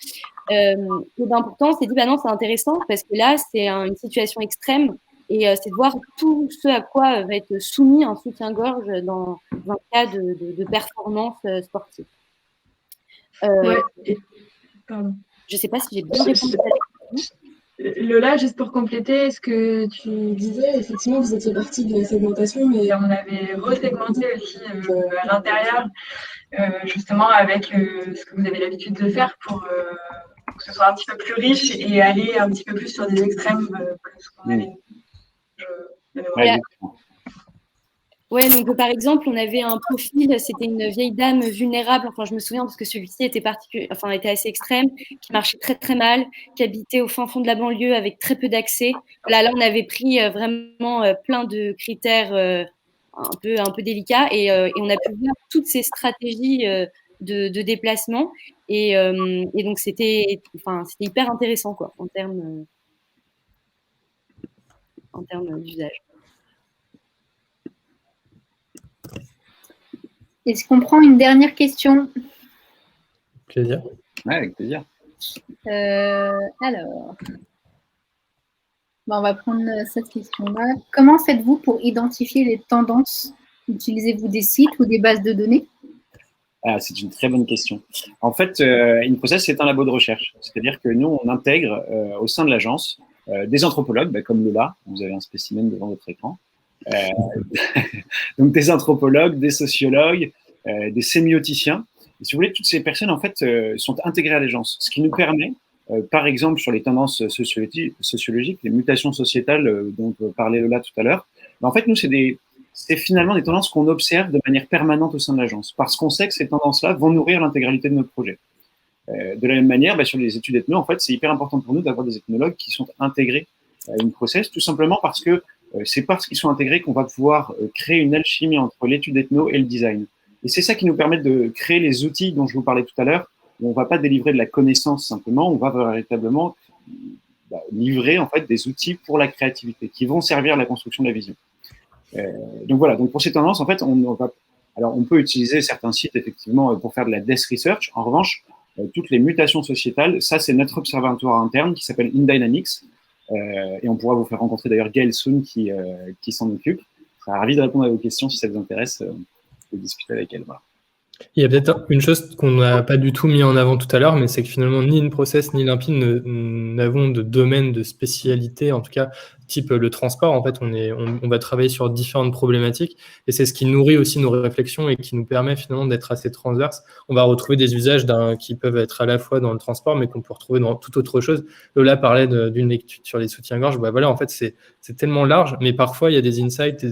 Et ben, pourtant, on s'est dit, bah non, c'est intéressant parce que là, c'est une situation extrême et c'est de voir tout ce à quoi va être soumis un soutien-gorge dans un cas de performance sportive. Ouais. Pardon. Je ne sais pas si j'ai bien répondu à la question. Lola, juste pour compléter ce que tu disais, effectivement, vous étiez partie de la segmentation, mais on avait resegmenté aussi à l'intérieur, justement avec ce que vous avez l'habitude de faire pour que ce soit un petit peu plus riche et aller un petit peu plus sur des extrêmes que ce qu'on avait. Ouais, donc par exemple, on avait un profil, c'était une vieille dame vulnérable, enfin je me souviens parce que celui-ci était était assez extrême, qui marchait très très mal, qui habitait au fin fond de la banlieue avec très peu d'accès. Voilà, là on avait pris vraiment plein de critères un peu délicats et on a pu voir toutes ces stratégies de déplacement et donc c'était hyper intéressant quoi en termes d'usage. Est-ce qu'on prend une dernière question? Plaisir. Ouais, avec plaisir. Alors, on va prendre cette question-là. Comment faites-vous pour identifier les tendances? Utilisez-vous des sites ou des bases de données? C'est une très bonne question. En fait, InProcess, c'est un labo de recherche. C'est-à-dire que nous, on intègre au sein de l'agence des anthropologues, comme Lola, vous avez un spécimen devant votre écran. Donc des anthropologues, des sociologues, des sémioticiens. Et si vous voulez, toutes ces personnes en fait sont intégrées à l'agence, ce qui nous permet, par exemple sur les tendances sociologiques, les mutations sociétales dont parlait Lola tout à l'heure, en fait nous c'est finalement des tendances qu'on observe de manière permanente au sein de l'agence, parce qu'on sait que ces tendances-là vont nourrir l'intégralité de notre projet. De la même manière, sur les études ethno, en fait, c'est hyper important pour nous d'avoir des ethnologues qui sont intégrés à InProcess, tout simplement parce que c'est parce qu'ils sont intégrés qu'on va pouvoir créer une alchimie entre l'étude ethno et le design. Et c'est ça qui nous permet de créer les outils dont je vous parlais tout à l'heure, où on ne va pas délivrer de la connaissance simplement, on va véritablement livrer en fait des outils pour la créativité qui vont servir à la construction de la vision. Donc voilà, donc pour ces tendances, en fait, on peut utiliser certains sites effectivement pour faire de la desk research. En revanche, toutes les mutations sociétales, ça c'est notre observatoire interne qui s'appelle InDynamics. Et on pourra vous faire rencontrer d'ailleurs Gaël Soon qui s'en occupe. Je serai ravi de répondre à vos questions si ça vous intéresse, de discuter avec elle. Voilà. Il y a peut-être une chose qu'on n'a pas du tout mis en avant tout à l'heure, mais c'est que finalement, ni InProcess ni Limpide n'avons de domaine de spécialité, en tout cas, type le transport. En fait, on va travailler sur différentes problématiques et c'est ce qui nourrit aussi nos réflexions et qui nous permet finalement d'être assez transverse. On va retrouver des usages qui peuvent être à la fois dans le transport, mais qu'on peut retrouver dans toute autre chose. Lola parlait d'une étude sur les soutiens-gorge. Voilà, en fait, c'est tellement large, mais parfois, il y a des insights,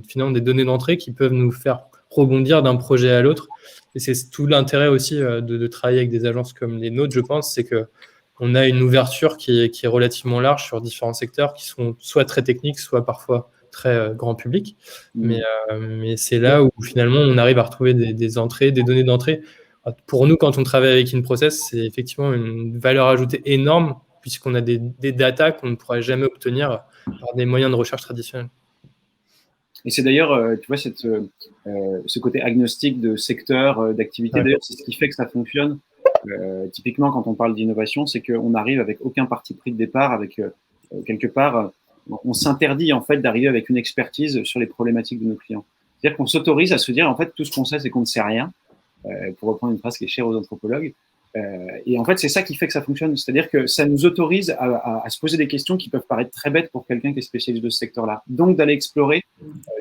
finalement, des données d'entrée qui peuvent nous faire rebondir d'un projet à l'autre. Et c'est tout l'intérêt aussi de travailler avec des agences comme les nôtres, je pense, c'est qu'on a une ouverture qui est relativement large sur différents secteurs qui sont soit très techniques, soit parfois très grand public. Mais c'est là où finalement on arrive à retrouver des entrées, des données d'entrée. Pour nous, quand on travaille avec InProcess, c'est effectivement une valeur ajoutée énorme puisqu'on a des datas qu'on ne pourrait jamais obtenir par des moyens de recherche traditionnels. Et c'est d'ailleurs, tu vois, ce côté agnostique de secteur, d'activité, d'ailleurs, c'est ce qui fait que ça fonctionne. Typiquement, quand on parle d'innovation, c'est qu'on arrive avec aucun parti pris de départ, avec quelque part, on s'interdit en fait d'arriver avec une expertise sur les problématiques de nos clients. C'est-à-dire qu'on s'autorise à se dire, en fait, tout ce qu'on sait, c'est qu'on ne sait rien, pour reprendre une phrase qui est chère aux anthropologues. Et en fait, c'est ça qui fait que ça fonctionne. C'est-à-dire que ça nous autorise à se poser des questions qui peuvent paraître très bêtes pour quelqu'un qui est spécialiste de ce secteur-là. Donc, d'aller explorer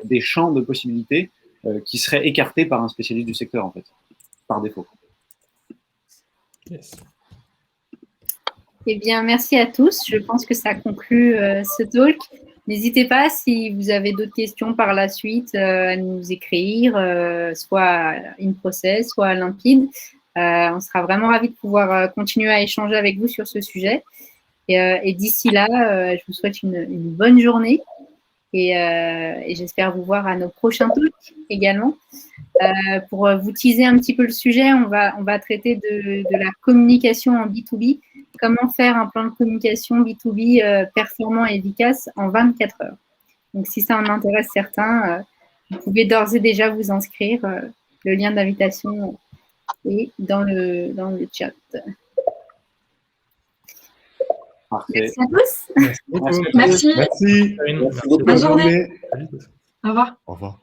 des champs de possibilités qui seraient écartés par un spécialiste du secteur, en fait, par défaut. Yes. Eh bien, merci à tous. Je pense que ça conclut ce talk. N'hésitez pas, si vous avez d'autres questions par la suite, à nous écrire, soit à InProcess, soit à Limpide. On sera vraiment ravis de pouvoir continuer à échanger avec vous sur ce sujet. Et d'ici là, je vous souhaite une bonne journée et j'espère vous voir à nos prochains talks également. Pour vous teaser un petit peu le sujet, on va traiter de la communication en B2B. Comment faire un plan de communication B2B performant et efficace en 24 heures. Donc, si ça en intéresse certains, vous pouvez d'ores et déjà vous inscrire. Le lien d'invitation est dans le chat. Parfait. Merci à tous. Merci beaucoup. Merci. Merci. Merci beaucoup. Bonne journée. Salut. Au revoir. Au revoir.